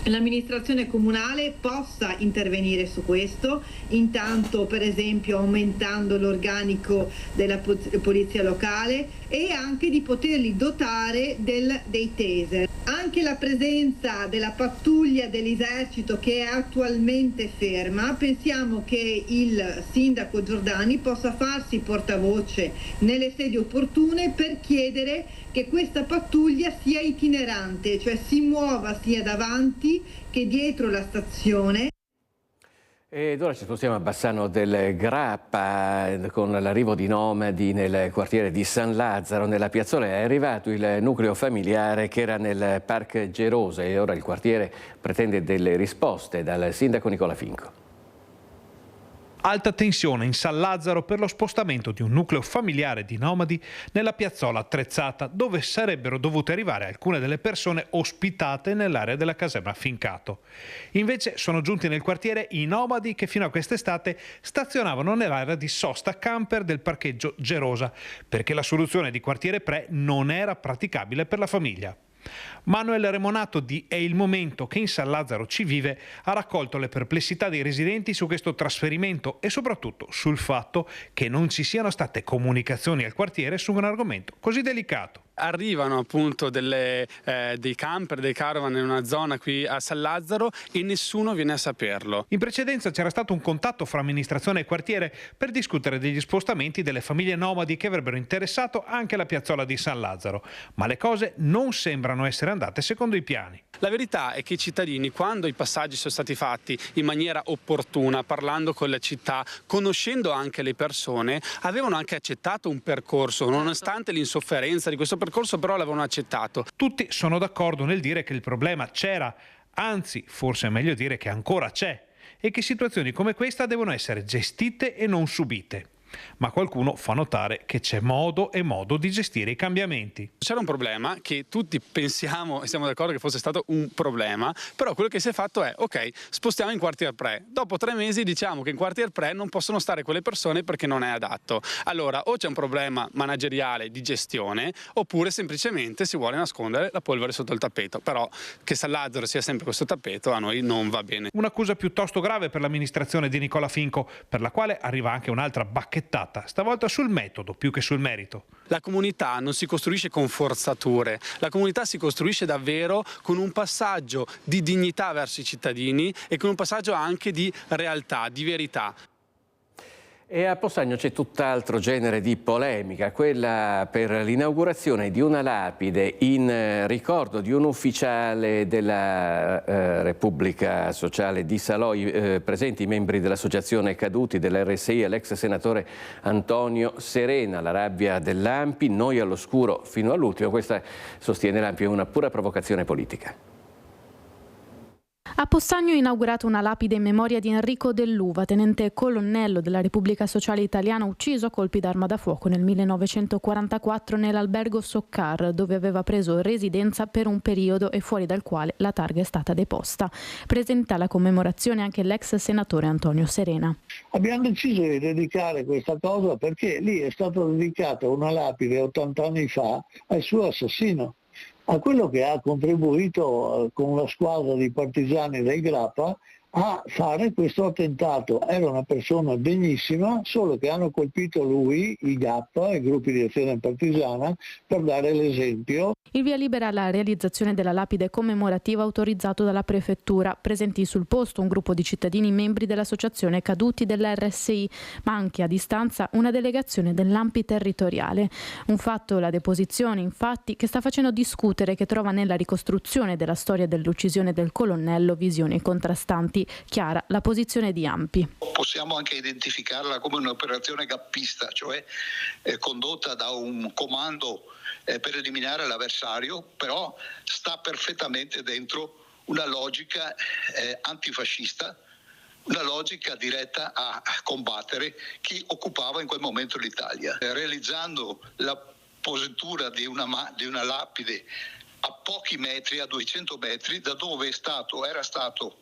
Speaker 24: l'amministrazione comunale possa intervenire su questo, intanto per esempio aumentando l'organico della polizia locale e anche di poterli dotare dei taser. Anche la presenza della pattuglia dell'esercito che è attualmente ferma, pensiamo che il sindaco Giordani possa farsi portavoce nelle sedi opportune per chiedere che questa pattuglia sia itinerante, cioè si muova sia davanti che dietro la stazione.
Speaker 1: Ed ora ci spostiamo a Bassano del Grappa con l'arrivo di nomadi nel quartiere di San Lazzaro. Nella piazzola è arrivato il nucleo familiare che era nel Parc Gerosa e ora il quartiere pretende delle risposte dal sindaco Nicola Finco.
Speaker 17: Alta tensione in San Lazzaro per lo spostamento di un nucleo familiare di nomadi nella piazzola attrezzata dove sarebbero dovute arrivare alcune delle persone ospitate nell'area della caserma Fincato. Invece sono giunti nel quartiere i nomadi che fino a quest'estate stazionavano nell'area di sosta camper del parcheggio Gerosa perché la soluzione di quartiere Pre non era praticabile per la famiglia. Manuel Remonato di È il momento che in San Lazzaro ci vive ha raccolto le perplessità dei residenti su questo trasferimento e soprattutto sul fatto che non ci siano state comunicazioni al quartiere su un argomento così delicato.
Speaker 4: Arrivano appunto dei camper, dei caravan in una zona qui a San Lazzaro e nessuno viene a saperlo.
Speaker 17: In precedenza c'era stato un contatto fra amministrazione e quartiere per discutere degli spostamenti delle famiglie nomadi che avrebbero interessato anche la piazzola di San Lazzaro, ma le cose non sembrano essere andate secondo i piani.
Speaker 4: La verità è che i cittadini, quando i passaggi sono stati fatti in maniera opportuna, parlando con la città, conoscendo anche le persone, avevano anche accettato un percorso, nonostante l'insofferenza di questo percorso, però l'avevano accettato.
Speaker 17: Tutti sono d'accordo nel dire che il problema c'era, anzi, forse è meglio dire che ancora c'è, e che situazioni come questa devono essere gestite e non subite. Ma qualcuno fa notare che c'è modo e modo di gestire i cambiamenti.
Speaker 4: C'era un problema che tutti pensiamo e siamo d'accordo che fosse stato un problema, però quello che si è fatto è, ok, spostiamo in quartier Pre. Dopo 3 mesi diciamo che in quartier Pre non possono stare quelle persone perché non è adatto. Allora o c'è un problema manageriale di gestione oppure semplicemente si vuole nascondere la polvere sotto il tappeto. Però che San Lazzaro sia sempre questo tappeto a noi non va bene.
Speaker 17: Un'accusa piuttosto grave per l'amministrazione di Nicola Finco, per la quale arriva anche un'altra bacchettata, stavolta sul metodo più che sul merito.
Speaker 4: La comunità non si costruisce con forzature, la comunità si costruisce davvero con un passaggio di dignità verso i cittadini e con un passaggio anche di realtà, di verità.
Speaker 1: E a Possagno c'è tutt'altro genere di polemica, quella per l'inaugurazione di una lapide in ricordo di un ufficiale della Repubblica Sociale di Salò, presenti i membri dell'Associazione Caduti dell'RSI e l'ex senatore Antonio Serena. La rabbia dell'Ampi, noi all'oscuro fino all'ultimo, questa sostiene l'Ampi è una pura provocazione politica.
Speaker 5: A Possagno è inaugurata una lapide in memoria di Enrico Dell'Uva, tenente colonnello della Repubblica Sociale Italiana ucciso a colpi d'arma da fuoco nel 1944 nell'albergo Soccar, dove aveva preso residenza per un periodo e fuori dal quale la targa è stata deposta. Presenta alla commemorazione anche l'ex senatore Antonio Serena.
Speaker 6: Abbiamo deciso di dedicare questa cosa perché lì è stata dedicata una lapide 80 anni fa al suo assassino, a quello che ha contribuito con la squadra di partigiani del Grappa a fare questo attentato. Era una persona degnissima, solo che hanno colpito lui, i Grappa, i gruppi di azione partigiana, per dare l'esempio.
Speaker 5: Il via libera alla realizzazione della lapide commemorativa autorizzato dalla prefettura. Presenti sul posto un gruppo di cittadini membri dell'Associazione Caduti dell'RSI, ma anche a distanza una delegazione dell'Ampi territoriale. Un fatto, la deposizione, infatti, che sta facendo discutere, che trova nella ricostruzione della storia dell'uccisione del colonnello visioni contrastanti. Chiara la posizione di Ampi.
Speaker 7: Possiamo anche identificarla come un'operazione gappista, cioè condotta da un comando per eliminare l'avversario, però sta perfettamente dentro una logica antifascista, una logica diretta a combattere chi occupava in quel momento l'Italia, realizzando la positura di una lapide a pochi metri, a 200 metri, da dove era stato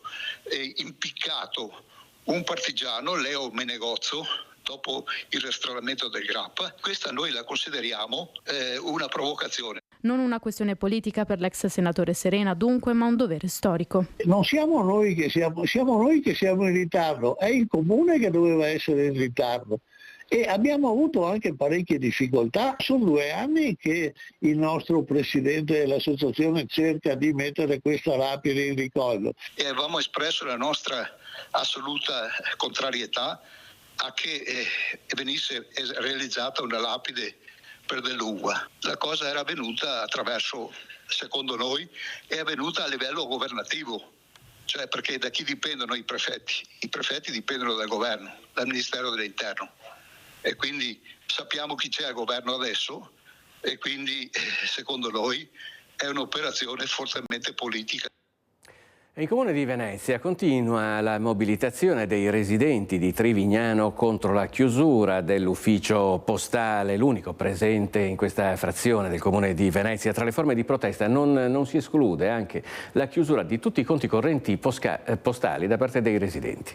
Speaker 7: impiccato un partigiano, Leo Menegozzo, dopo il rastrellamento del Grappa. Questa noi la consideriamo una provocazione.
Speaker 5: Non una questione politica per l'ex senatore Serena, dunque, ma un dovere storico.
Speaker 6: Non siamo noi che siamo noi che siamo in ritardo, è il comune che doveva essere in ritardo. E abbiamo avuto anche parecchie difficoltà. Sono 2 anni che il nostro presidente dell'associazione cerca di mettere questa lapide in ricordo.
Speaker 7: E avevamo espresso la nostra assoluta contrarietà a che venisse realizzata una lapide per Dell'Uva. La cosa era avvenuta attraverso, secondo noi, è avvenuta a livello governativo. Cioè perché da chi dipendono i prefetti? I prefetti dipendono dal governo, dal Ministero dell'Interno. E quindi sappiamo chi c'è al governo adesso e quindi secondo noi è un'operazione fortemente politica.
Speaker 1: In Comune di Venezia continua la mobilitazione dei residenti di Trivignano contro la chiusura dell'ufficio postale, l'unico presente in questa frazione del Comune di Venezia. Tra le forme di protesta non si esclude anche la chiusura di tutti i conti correnti postali da parte dei residenti.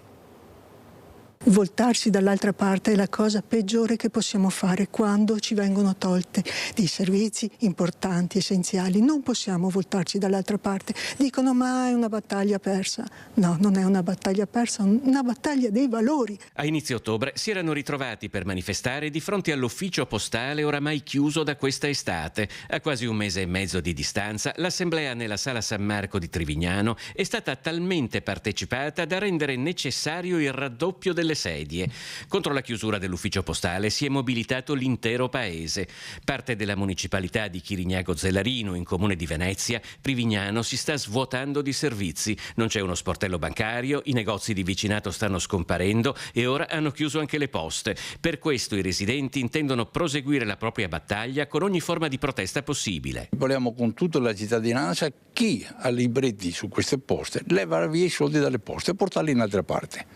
Speaker 2: Voltarsi dall'altra parte è la cosa peggiore che possiamo fare quando ci vengono tolte dei servizi importanti, essenziali. Non possiamo voltarci dall'altra parte. Dicono ma è una battaglia persa. No, non è una battaglia persa, è una battaglia dei valori.
Speaker 8: A inizio ottobre si erano ritrovati per manifestare di fronte all'ufficio postale oramai chiuso da questa estate. A quasi un mese e mezzo di distanza, l'assemblea nella Sala San Marco di Trivignano è stata talmente partecipata da rendere necessario il raddoppio delle sedie. Contro la chiusura dell'ufficio postale si è mobilitato l'intero paese. Parte della municipalità di Chirignago Zellarino, in Comune di Venezia, Trivignano si sta svuotando di servizi. Non c'è uno sportello bancario, i negozi di vicinato stanno scomparendo e ora hanno chiuso anche le poste. Per questo i residenti intendono proseguire la propria battaglia con ogni forma di protesta possibile.
Speaker 9: Vogliamo con tutta la cittadinanza chi ha libretti su queste poste levare via i soldi dalle poste e portarli in altra parte.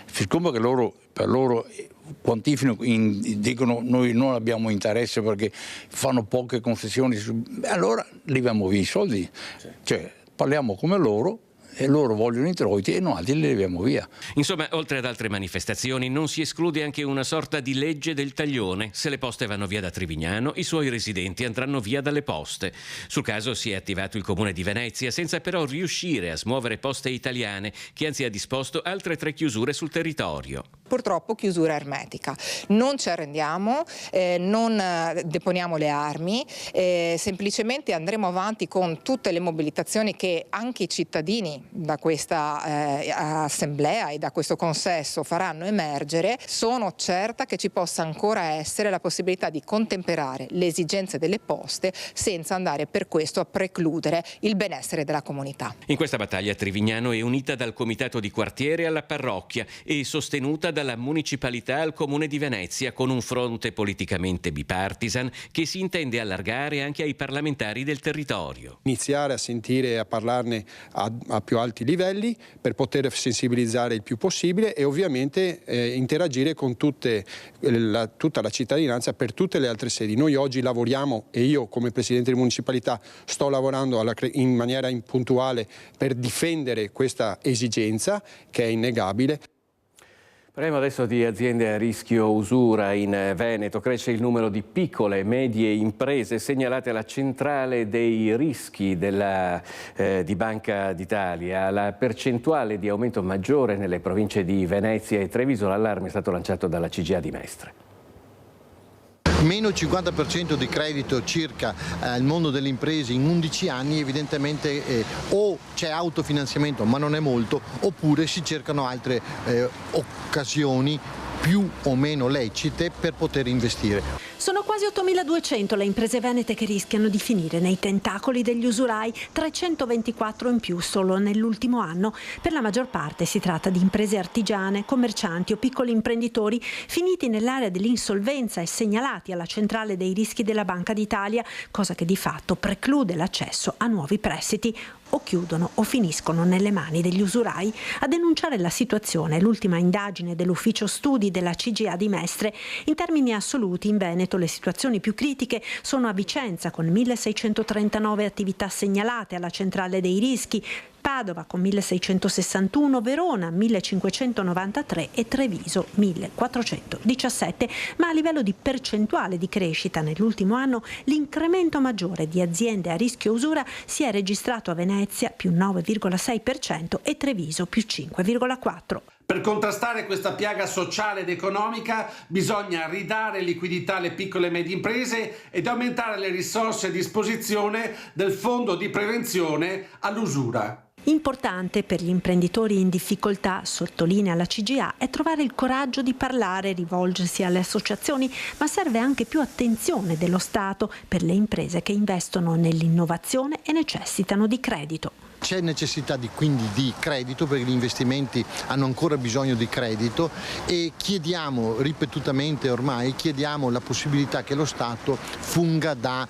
Speaker 9: Siccome che per loro quantificano, dicono noi non abbiamo interesse perché fanno poche concessioni, allora leviamo via i soldi, cioè parliamo come loro. E loro vogliono introiti e noi li leviamo via.
Speaker 8: Insomma, oltre ad altre manifestazioni, non si esclude anche una sorta di legge del taglione. Se le poste vanno via da Trivignano, i suoi residenti andranno via dalle poste. Sul caso si è attivato il Comune di Venezia, senza però riuscire a smuovere Poste Italiane, che anzi ha disposto altre 3 chiusure sul territorio.
Speaker 10: Purtroppo chiusura ermetica. Non ci arrendiamo, non deponiamo le armi, semplicemente andremo avanti con tutte le mobilitazioni che anche i cittadini da questa assemblea e da questo consesso faranno emergere. Sono certa che ci possa ancora essere la possibilità di contemperare le esigenze delle poste senza andare per questo a precludere il benessere della comunità.
Speaker 8: In questa battaglia Trivignano è unita dal comitato di quartiere alla parrocchia e sostenuta dalla municipalità al Comune di Venezia, con un fronte politicamente bipartisan che si intende allargare anche ai parlamentari del territorio.
Speaker 25: Iniziare a sentire e a parlarne a più alti livelli per poter sensibilizzare il più possibile e ovviamente interagire con tutta la cittadinanza per tutte le altre sedi. Noi oggi lavoriamo e io come Presidente di municipalità sto lavorando in maniera puntuale per difendere questa esigenza che è innegabile.
Speaker 1: Parliamo adesso di aziende a rischio usura in Veneto. Cresce il numero di piccole e medie imprese segnalate alla centrale dei rischi di Banca d'Italia. La percentuale di aumento maggiore nelle province di Venezia e Treviso. L'allarme è stato lanciato dalla CGA di Mestre.
Speaker 26: Meno 50% di credito circa al mondo delle imprese in 11 anni, evidentemente o c'è autofinanziamento ma non è molto, oppure si cercano altre occasioni più o meno lecite per poter investire.
Speaker 27: Sono quasi 8.200 le imprese venete che rischiano di finire nei tentacoli degli usurai, 324 in più solo nell'ultimo anno. Per la maggior parte si tratta di imprese artigiane, commercianti o piccoli imprenditori finiti nell'area dell'insolvenza e segnalati alla centrale dei rischi della Banca d'Italia, cosa che di fatto preclude l'accesso a nuovi prestiti. O chiudono o finiscono nelle mani degli usurai. A denunciare la situazione l'ultima indagine dell'ufficio studi della CGA di Mestre. In termini assoluti in Veneto le situazioni più critiche sono a Vicenza con 1.639 attività segnalate alla centrale dei rischi, Padova con 1.661, Verona 1.593 e Treviso 1.417. Ma a livello di percentuale di crescita nell'ultimo anno l'incremento maggiore di aziende a rischio usura si è registrato a Venezia più 9,6% e Treviso più 5,4%.
Speaker 28: Per contrastare questa piaga sociale ed economica bisogna ridare liquidità alle piccole e medie imprese ed aumentare le risorse a disposizione del Fondo di prevenzione all'usura.
Speaker 27: Importante per gli imprenditori in difficoltà, sottolinea la CGA, è trovare il coraggio di parlare, rivolgersi alle associazioni, ma serve anche più attenzione dello Stato per le imprese che investono nell'innovazione e necessitano di credito.
Speaker 26: c'è necessità quindi di credito, perché gli investimenti hanno ancora bisogno di credito, e chiediamo ripetutamente ormai la possibilità che lo Stato funga da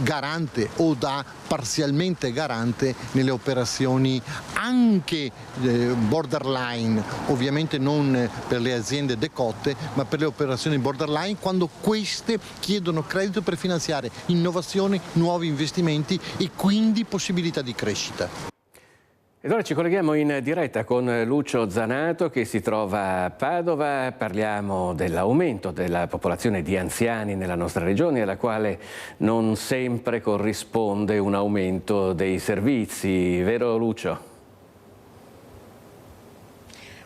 Speaker 26: garante o da parzialmente garante nelle operazioni anche borderline, ovviamente non per le aziende decotte, ma per le operazioni borderline, quando queste chiedono credito per finanziare innovazioni, nuovi investimenti e quindi possibilità di crescita.
Speaker 1: Ed ora ci colleghiamo in diretta con Lucio Zanato che si trova a Padova. Parliamo dell'aumento della popolazione di anziani nella nostra regione, alla quale non sempre corrisponde un aumento dei servizi. Vero Lucio?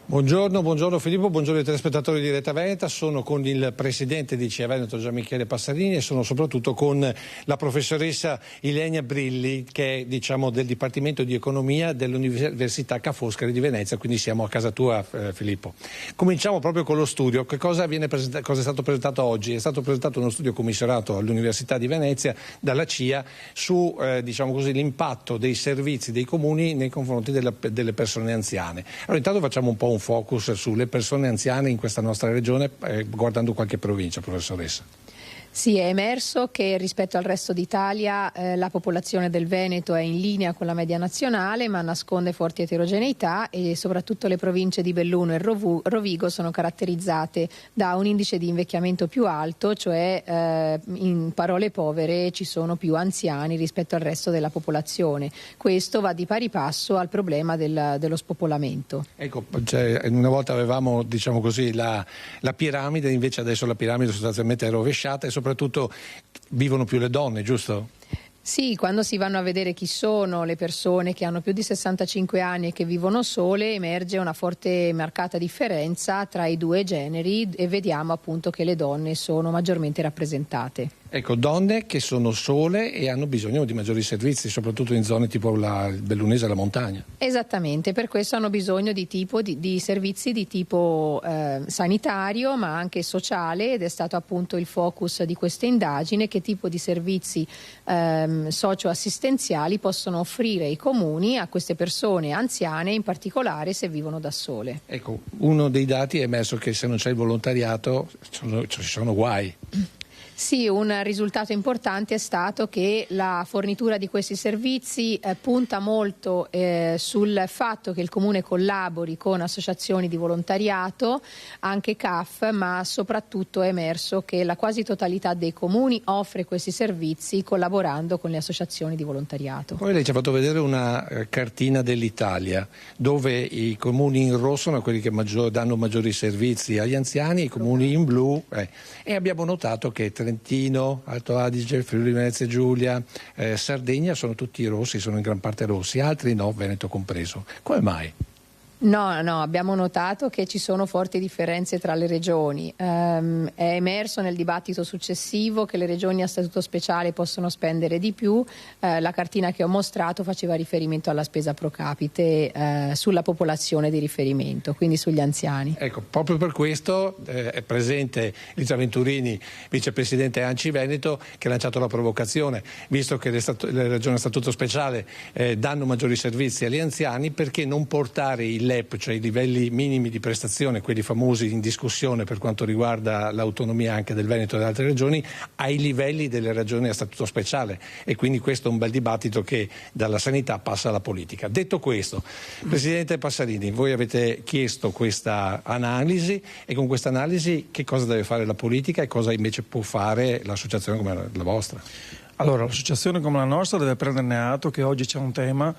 Speaker 11: Buongiorno Filippo, buongiorno ai telespettatori di Rete Veneta. Sono con il presidente di CIA Veneto Gian Michele Passarini e sono soprattutto con la professoressa Ilenia Brilli, che è del Dipartimento di Economia dell'Università Ca' Foscari di Venezia, quindi siamo a casa tua Filippo. Cominciamo proprio con lo studio. Cosa è stato presentato oggi? È stato presentato uno studio commissionato all'Università di Venezia dalla CIA su l'impatto dei servizi dei comuni nei confronti delle persone anziane. Allora intanto facciamo un po' un focus sulle persone anziane in questa nostra regione, guardando qualche provincia, professoressa.
Speaker 10: Sì, è emerso che rispetto al resto d'Italia la popolazione del Veneto è in linea con la media nazionale, ma nasconde forti eterogeneità, e soprattutto le province di Belluno e Rovigo sono caratterizzate da un indice di invecchiamento più alto, cioè in parole povere ci sono più anziani rispetto al resto della popolazione. Questo va di pari passo al problema dello spopolamento.
Speaker 11: Ecco, una volta avevamo la piramide, invece adesso la piramide sostanzialmente è rovesciata e soprattutto vivono più le donne, giusto?
Speaker 10: Sì, quando si vanno a vedere chi sono le persone che hanno più di 65 anni e che vivono sole, emerge una forte marcata differenza tra i due generi e vediamo appunto che le donne sono maggiormente rappresentate.
Speaker 11: Ecco, donne che sono sole e hanno bisogno di maggiori servizi, soprattutto in zone tipo il bellunese e la montagna.
Speaker 10: Esattamente, per questo hanno bisogno di servizi di tipo sanitario, ma anche sociale, ed è stato appunto il focus di questa indagine: che tipo di servizi socioassistenziali possono offrire i comuni a queste persone anziane, in particolare se vivono da sole.
Speaker 11: Ecco, uno dei dati è emerso che se non c'è il volontariato ci sono guai.
Speaker 10: Sì, un risultato importante è stato che la fornitura di questi servizi punta molto sul fatto che il Comune collabori con associazioni di volontariato, anche CAF, ma soprattutto è emerso che la quasi totalità dei comuni offre questi servizi collaborando con le associazioni di volontariato.
Speaker 11: Poi lei ci ha fatto vedere una cartina dell'Italia dove i comuni in rosso sono quelli che danno maggiori servizi agli anziani, i comuni in blu e abbiamo notato che Trentino, Alto Adige, Friuli Venezia Giulia, Sardegna sono tutti rossi, sono in gran parte rossi, altri no, Veneto compreso. Come mai?
Speaker 10: No, abbiamo notato che ci sono forti differenze tra le regioni. È emerso nel dibattito successivo che le regioni a statuto speciale possono spendere di più. La cartina che ho mostrato faceva riferimento alla spesa pro capite sulla popolazione di riferimento, quindi sugli anziani.
Speaker 11: Ecco, proprio per questo è presente Licia Venturini, vicepresidente ANCI Veneto, che ha lanciato la provocazione, visto che le regioni a statuto speciale danno maggiori servizi agli anziani, perché non portare il LEP, cioè i livelli minimi di prestazione, quelli famosi in discussione per quanto riguarda l'autonomia anche del Veneto e delle altre regioni, ai livelli delle regioni a statuto speciale, e quindi questo è un bel dibattito che dalla sanità passa alla politica. Detto questo, Presidente Passarini, voi avete chiesto questa analisi, e con questa analisi che cosa deve fare la politica e cosa invece può fare l'associazione come la vostra?
Speaker 12: Allora, l'associazione come la nostra deve prenderne atto che oggi c'è un tema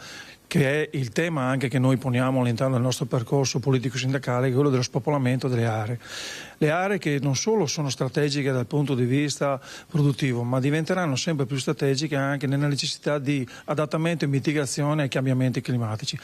Speaker 12: che è il tema anche che noi poniamo all'interno del nostro percorso politico-sindacale, che è quello dello spopolamento delle aree. Le aree che non solo sono strategiche dal punto di vista produttivo, ma diventeranno sempre più strategiche anche nella necessità di adattamento e mitigazione ai cambiamenti climatici.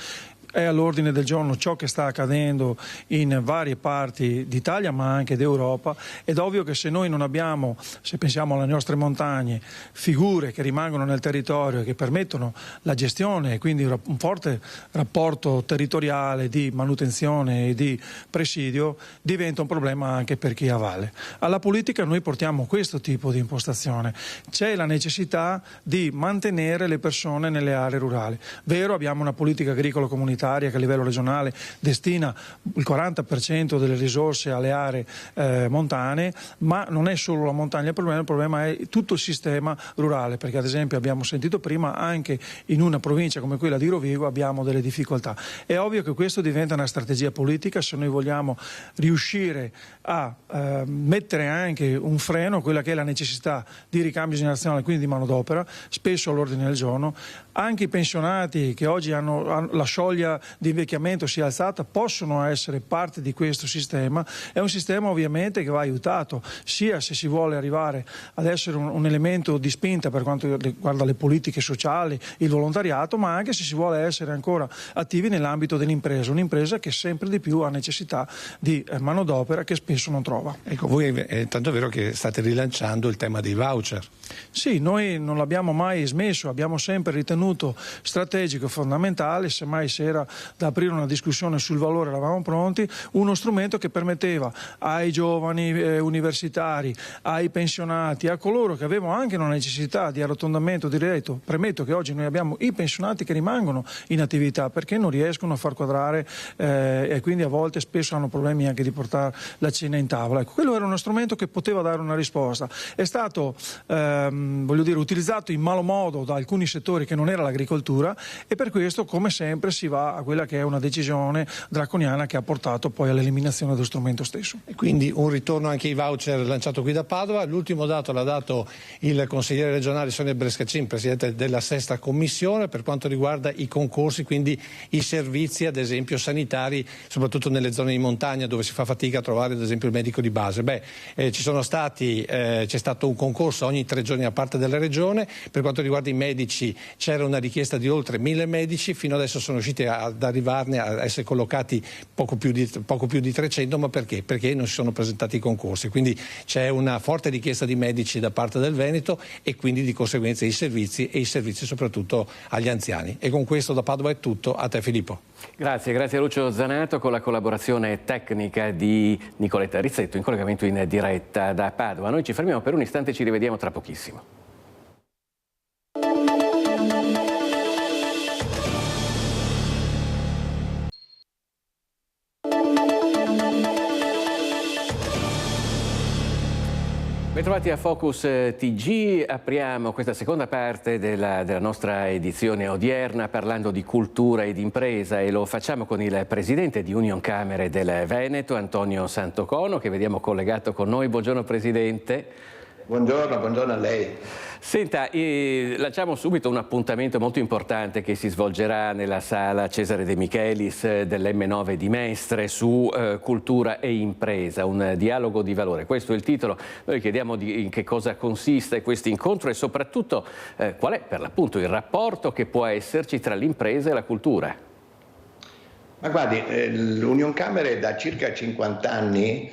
Speaker 12: è all'ordine del giorno ciò che sta accadendo in varie parti d'Italia ma anche d'Europa, ed è ovvio che se noi non abbiamo, se pensiamo alle nostre montagne, figure che rimangono nel territorio e che permettono la gestione e quindi un forte rapporto territoriale di manutenzione e di presidio, diventa un problema anche per chi ha a valle. Alla politica noi portiamo questo tipo di impostazione. C'è la necessità di mantenere le persone nelle aree rurali. Vero, abbiamo una politica agricola comunitaria che a livello regionale destina il 40% delle risorse alle aree montane, ma non è solo la montagna il problema è tutto il sistema rurale, perché ad esempio abbiamo sentito prima anche in una provincia come quella di Rovigo abbiamo delle difficoltà. È ovvio che questo diventa una strategia politica se noi vogliamo riuscire a mettere anche un freno a quella che è la necessità di ricambio generazionale, quindi di manodopera, spesso all'ordine del giorno. Anche i pensionati che oggi hanno la soglia di invecchiamento si è alzata possono essere parte di questo sistema. È un sistema ovviamente che va aiutato sia se si vuole arrivare ad essere un elemento di spinta per quanto riguarda le politiche sociali, il volontariato, ma anche se si vuole essere ancora attivi nell'ambito dell'impresa, un'impresa che sempre di più ha necessità di manodopera che spesso non trova.
Speaker 11: Ecco, voi è tanto vero che state rilanciando il tema dei voucher.
Speaker 12: Sì, noi non l'abbiamo mai smesso, abbiamo sempre ritenuto strategico e fondamentale, semmai se era da aprire una discussione sul valore eravamo pronti, uno strumento che permetteva ai giovani universitari, ai pensionati, a coloro che avevano anche una necessità di arrotondamento di reddito. Premetto che oggi noi abbiamo i pensionati che rimangono in attività perché non riescono a far quadrare e quindi a volte spesso hanno problemi anche di portare la cena in tavola. Ecco, quello era uno strumento che poteva dare una risposta. È stato utilizzato in malo modo da alcuni settori che non era l'agricoltura, e per questo, come sempre, si va a quella che è una decisione draconiana che ha portato poi all'eliminazione dello strumento stesso.
Speaker 11: E quindi un ritorno anche ai voucher lanciato qui da Padova. L'ultimo dato l'ha dato il consigliere regionale Sonia Brescacin, presidente della sesta commissione, per quanto riguarda i concorsi, quindi i servizi ad esempio sanitari, soprattutto nelle zone di montagna dove si fa fatica a trovare ad esempio il medico di base. C'è stato un concorso ogni 3 giorni a parte della regione. Per quanto riguarda i medici c'era una richiesta di oltre 1000 medici, fino adesso sono riusciti ad arrivarne a essere collocati poco più di 300, ma perché? Perché non si sono presentati i concorsi, quindi c'è una forte richiesta di medici da parte del Veneto e quindi di conseguenza i servizi soprattutto agli anziani. E con questo da Padova è tutto, a te Filippo.
Speaker 1: Grazie a Lucio Zanato, con la collaborazione tecnica di Nicoletta Rizzetto in collegamento in diretta da Padova. Noi ci fermiamo per un istante, ci rivediamo tra pochissimo. Bentrovati a Focus TG, apriamo questa seconda parte della nostra edizione odierna parlando di cultura e di impresa, e lo facciamo con il presidente di Unioncamere del Veneto, Antonio Santocono, che vediamo collegato con noi. Buongiorno Presidente.
Speaker 3: Buongiorno a lei.
Speaker 1: Senta, lanciamo subito un appuntamento molto importante che si svolgerà nella sala Cesare De Michelis dell'M9 di Mestre su cultura e impresa, un dialogo di valore. Questo è il titolo. Noi chiediamo in che cosa consiste questo incontro e soprattutto qual è per l'appunto il rapporto che può esserci tra l'impresa e la cultura.
Speaker 3: Ma guardi, l'Unioncamere da circa 50 anni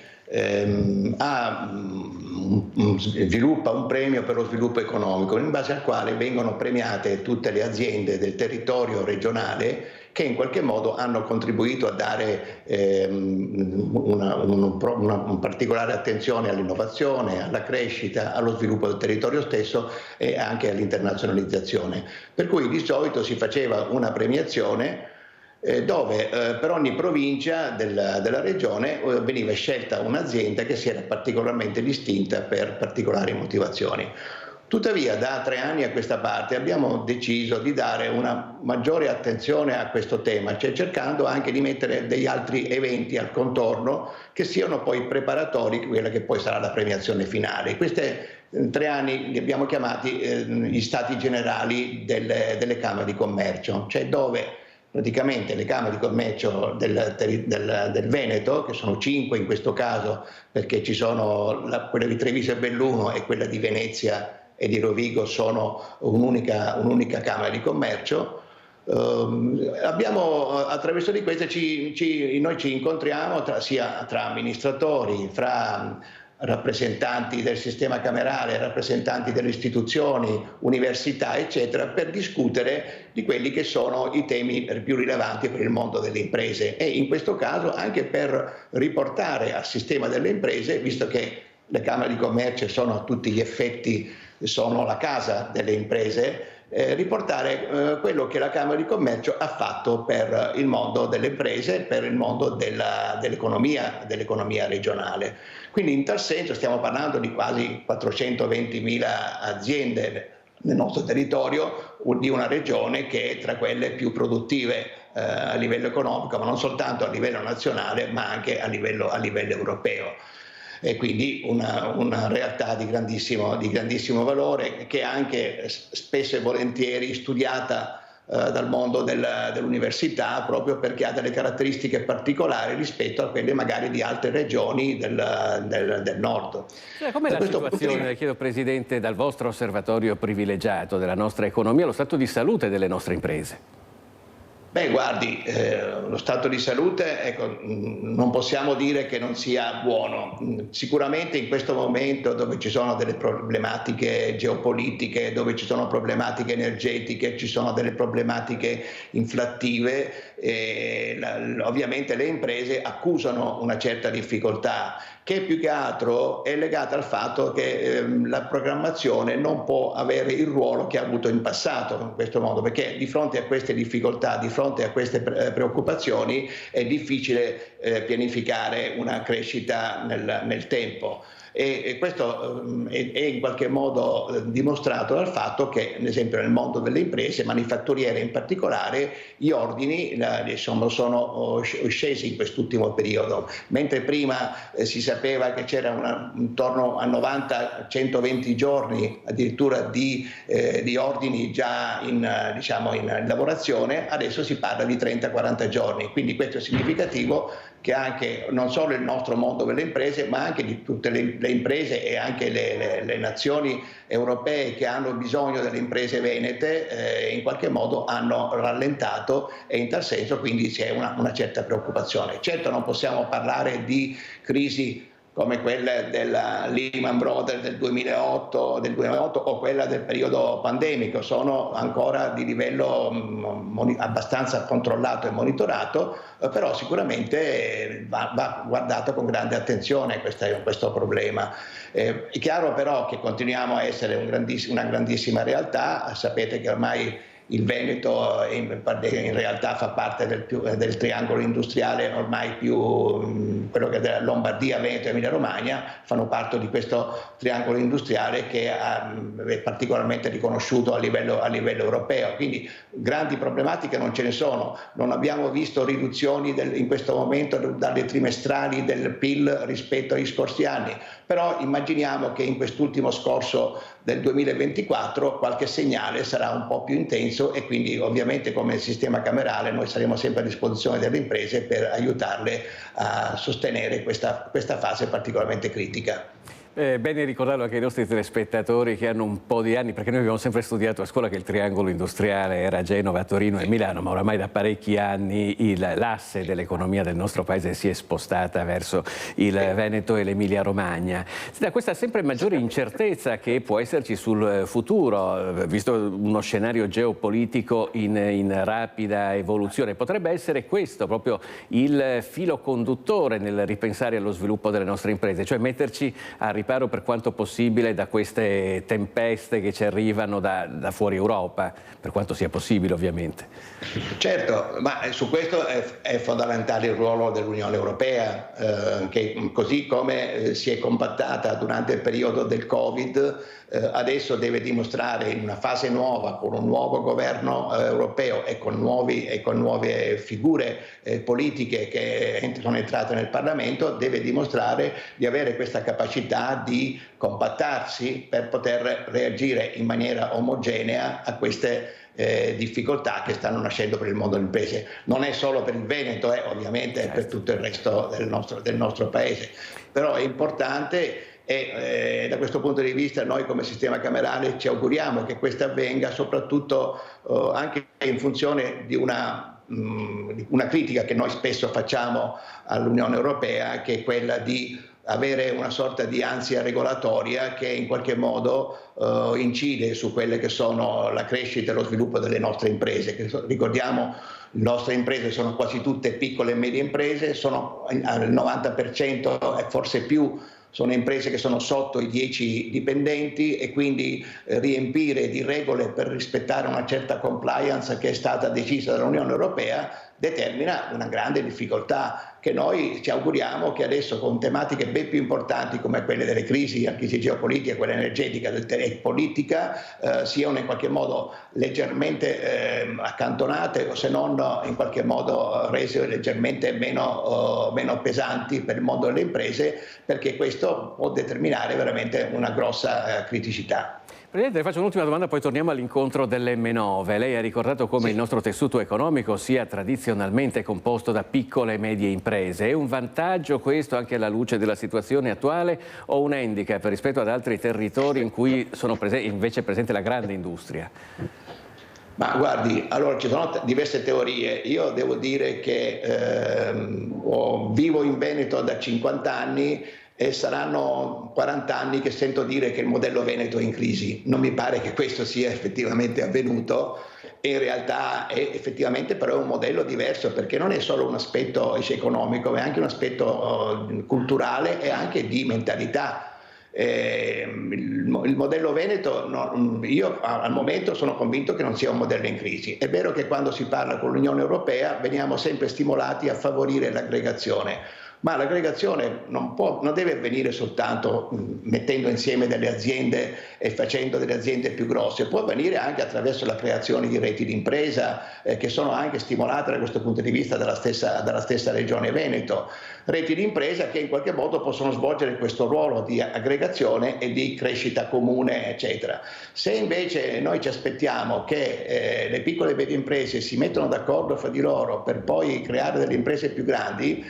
Speaker 3: sviluppa un premio per lo sviluppo economico, in base al quale vengono premiate tutte le aziende del territorio regionale che in qualche modo hanno contribuito a dare una particolare attenzione all'innovazione, alla crescita, allo sviluppo del territorio stesso e anche all'internazionalizzazione. Per cui di solito si faceva una premiazione dove per ogni provincia della regione veniva scelta un'azienda che si era particolarmente distinta per particolari motivazioni. Tuttavia da 3 anni a questa parte abbiamo deciso di dare una maggiore attenzione a questo tema, cioè cercando anche di mettere degli altri eventi al contorno che siano poi preparatori di quella che poi sarà la premiazione finale. Questi 3 anni li abbiamo chiamati gli stati generali delle Camere di Commercio, cioè dove praticamente le Camere di Commercio del Veneto, che sono 5 in questo caso, perché ci sono quella di Treviso e Belluno e quella di Venezia e di Rovigo sono un'unica Camera di Commercio, Attraverso di queste noi ci incontriamo sia tra amministratori, fra rappresentanti del sistema camerale, rappresentanti delle istituzioni, università, eccetera, per discutere di quelli che sono i temi più rilevanti per il mondo delle imprese e in questo caso anche per riportare al sistema delle imprese, visto che le Camere di Commercio sono a tutti gli effetti sono la casa delle imprese, riportare quello che la Camera di Commercio ha fatto per il mondo delle imprese, per il mondo dell'economia regionale. Quindi in tal senso stiamo parlando di quasi 420.000 aziende nel nostro territorio, di una regione che è tra quelle più produttive a livello economico, ma non soltanto a livello nazionale, ma anche a livello europeo. E quindi una realtà di grandissimo valore che è anche spesso e volentieri studiata dal mondo dell'università, proprio perché ha delle caratteristiche particolari rispetto a quelle magari di altre regioni del nord.
Speaker 1: Com'è la situazione, le chiedo Presidente, dal vostro osservatorio privilegiato della nostra economia, lo stato di salute delle nostre imprese?
Speaker 3: Beh, guardi, lo stato di salute, ecco, non possiamo dire che non sia buono. Sicuramente in questo momento dove ci sono delle problematiche geopolitiche, dove ci sono problematiche energetiche, ci sono delle problematiche inflattive, ovviamente le imprese accusano una certa difficoltà, che più che altro è legata al fatto che la programmazione non può avere il ruolo che ha avuto in passato in questo modo, perché di fronte a queste difficoltà, di fronte a queste preoccupazioni è difficile pianificare una crescita nel tempo. E questo è in qualche modo dimostrato dal fatto che, ad esempio, nel mondo delle imprese manifatturiere in particolare, gli ordini sono scesi in quest'ultimo periodo, mentre prima si sapeva che c'era intorno a 90-120 giorni addirittura di ordini già in lavorazione, adesso si parla di 30-40 giorni, quindi questo è significativo che anche non solo il nostro mondo delle imprese, ma anche di tutte le imprese e anche le nazioni europee che hanno bisogno delle imprese venete in qualche modo hanno rallentato e in tal senso quindi c'è una certa preoccupazione. Certo non possiamo parlare di crisi come quella della Lehman Brothers del 2008 o quella del periodo pandemico, sono ancora di livello abbastanza controllato e monitorato, però sicuramente va guardato con grande attenzione questo problema. È chiaro però che continuiamo a essere una grandissima realtà, sapete che ormai il Veneto in realtà fa parte del triangolo industriale ormai più quello che è della Lombardia, Veneto e Emilia Romagna fanno parte di questo triangolo industriale che è particolarmente riconosciuto a livello europeo, quindi grandi problematiche non ce ne sono. Non abbiamo visto riduzioni in questo momento dalle trimestrali del PIL rispetto agli scorsi anni, però immaginiamo che in quest'ultimo scorso del 2024 qualche segnale sarà un po' più intenso e quindi ovviamente come sistema camerale noi saremo sempre a disposizione delle imprese per aiutarle a sostenere questa fase particolarmente critica.
Speaker 1: Bene ricordarlo anche ai nostri telespettatori che hanno un po' di anni, perché noi abbiamo sempre studiato a scuola che il triangolo industriale era Genova, Torino e Milano, ma oramai da parecchi anni l'asse dell'economia del nostro paese si è spostata verso il Veneto e l'Emilia Romagna. Da questa sempre maggiore incertezza che può esserci sul futuro, visto uno scenario geopolitico in rapida evoluzione, potrebbe essere questo proprio il filo conduttore nel ripensare allo sviluppo delle nostre imprese, cioè metterci a riparo per quanto possibile da queste tempeste che ci arrivano da fuori Europa, per quanto sia possibile ovviamente.
Speaker 3: Certo, ma su questo è fondamentale il ruolo dell'Unione Europea, che così come si è compattata durante il periodo del Covid, adesso deve dimostrare in una fase nuova, con un nuovo governo europeo e con nuove figure politiche che sono entrate nel Parlamento, deve dimostrare di avere questa capacità di compattarsi per poter reagire in maniera omogenea a queste difficoltà che stanno nascendo per il mondo delle imprese. Non è solo per il Veneto, ovviamente è per tutto il resto del nostro paese, però è importante e da questo punto di vista noi come sistema camerale ci auguriamo che questo avvenga soprattutto anche in funzione di una critica che noi spesso facciamo all'Unione Europea, che è quella di avere una sorta di ansia regolatoria che in qualche modo incide su quelle che sono la crescita e lo sviluppo delle nostre imprese. Ricordiamo, le nostre imprese sono quasi tutte piccole e medie imprese, sono al 90% e forse più sono imprese che sono sotto i 10 dipendenti, e quindi riempire di regole per rispettare una certa compliance che è stata decisa dall'Unione Europea determina una grande difficoltà che noi ci auguriamo che adesso, con tematiche ben più importanti come quelle delle crisi, la crisi geopolitica, quella energetica e politica, siano in qualche modo leggermente accantonate, o se non in qualche modo rese leggermente meno pesanti per il mondo delle imprese, perché questo può determinare veramente una grossa criticità.
Speaker 1: Presidente, le faccio un'ultima domanda, poi torniamo all'incontro dell'M9. Lei ha ricordato come il nostro tessuto economico sia tradizionalmente composto da piccole e medie imprese. È un vantaggio questo anche alla luce della situazione attuale, o un handicap rispetto ad altri territori in cui invece è presente la grande industria?
Speaker 3: Ma guardi, allora ci sono diverse teorie. Io devo dire che vivo in Veneto da 50 anni e saranno 40 anni che sento dire che il modello Veneto è in crisi. Non mi pare che questo sia effettivamente avvenuto, e in realtà è effettivamente però un modello diverso, perché non è solo un aspetto economico, ma è anche un aspetto culturale e anche di mentalità. Il modello Veneto, io al momento sono convinto che non sia un modello in crisi. È vero che quando si parla con l'Unione Europea veniamo sempre stimolati a favorire l'aggregazione, ma l'aggregazione non deve avvenire soltanto mettendo insieme delle aziende e facendo delle aziende più grosse, può avvenire anche attraverso la creazione di reti d'impresa che sono anche stimolate da questo punto di vista dalla stessa Regione Veneto. Reti di impresa che in qualche modo possono svolgere questo ruolo di aggregazione e di crescita comune, eccetera. Se invece noi ci aspettiamo che le piccole e medie imprese si mettano d'accordo fra di loro per poi creare delle imprese più grandi,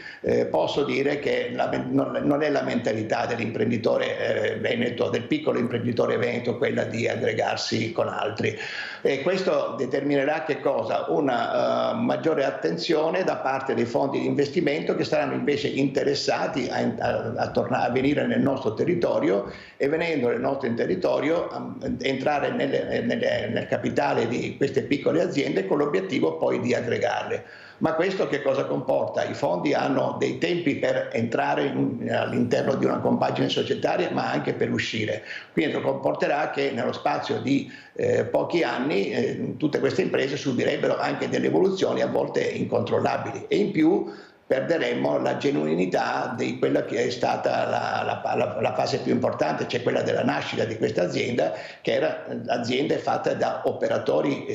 Speaker 3: posso dire che non è la mentalità dell'imprenditore veneto, del piccolo imprenditore veneto, quella di aggregarsi con altri. E questo determinerà che cosa? Una maggiore attenzione da parte dei fondi di investimento, che saranno invece interessati a venire nel nostro territorio, e venendo nel nostro territorio entrare nel capitale di queste piccole aziende con l'obiettivo poi di aggregarle. Ma questo che cosa comporta? I fondi hanno dei tempi per entrare all'interno di una compagine societaria, ma anche per uscire. Quindi comporterà che nello spazio di pochi anni tutte queste imprese subirebbero anche delle evoluzioni a volte incontrollabili, e in più perderemmo la genuinità di quella che è stata la fase più importante, cioè quella della nascita di questa azienda, che era azienda fatta da operatori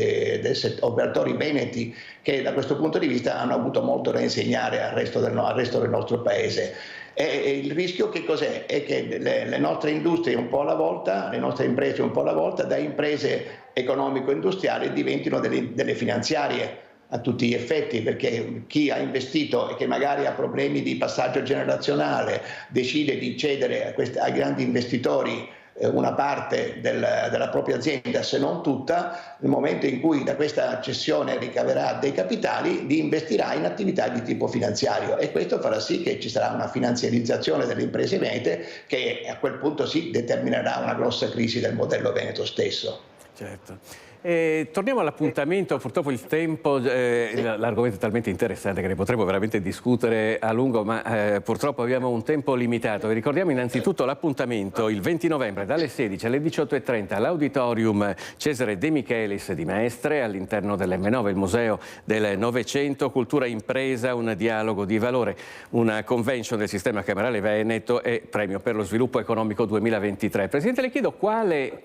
Speaker 3: veneti, che da questo punto di vista hanno avuto molto da insegnare al resto del nostro paese. E il rischio che cos'è? È che le nostre industrie un po' alla volta, le nostre imprese un po' alla volta, da imprese economico-industriali diventino delle finanziarie a tutti gli effetti, perché chi ha investito e che magari ha problemi di passaggio generazionale decide di cedere ai grandi investitori una parte della propria azienda, se non tutta, nel momento in cui da questa cessione ricaverà dei capitali, li investirà in attività di tipo finanziario, e questo farà sì che ci sarà una finanziarizzazione delle imprese venete, che a quel punto sì determinerà una grossa crisi del modello veneto stesso.
Speaker 1: Certo. Torniamo all'appuntamento, purtroppo il tempo, l'argomento è talmente interessante che ne potremmo veramente discutere a lungo, ma purtroppo abbiamo un tempo limitato. Vi ricordiamo innanzitutto l'appuntamento il 20 novembre dalle 16 alle 18:30 all'Auditorium Cesare De Michelis di Mestre, all'interno dell'M9, il Museo del Novecento, Cultura Impresa, un dialogo di valore, una convention del sistema camerale veneto e premio per lo sviluppo economico 2023. Presidente, le chiedo quale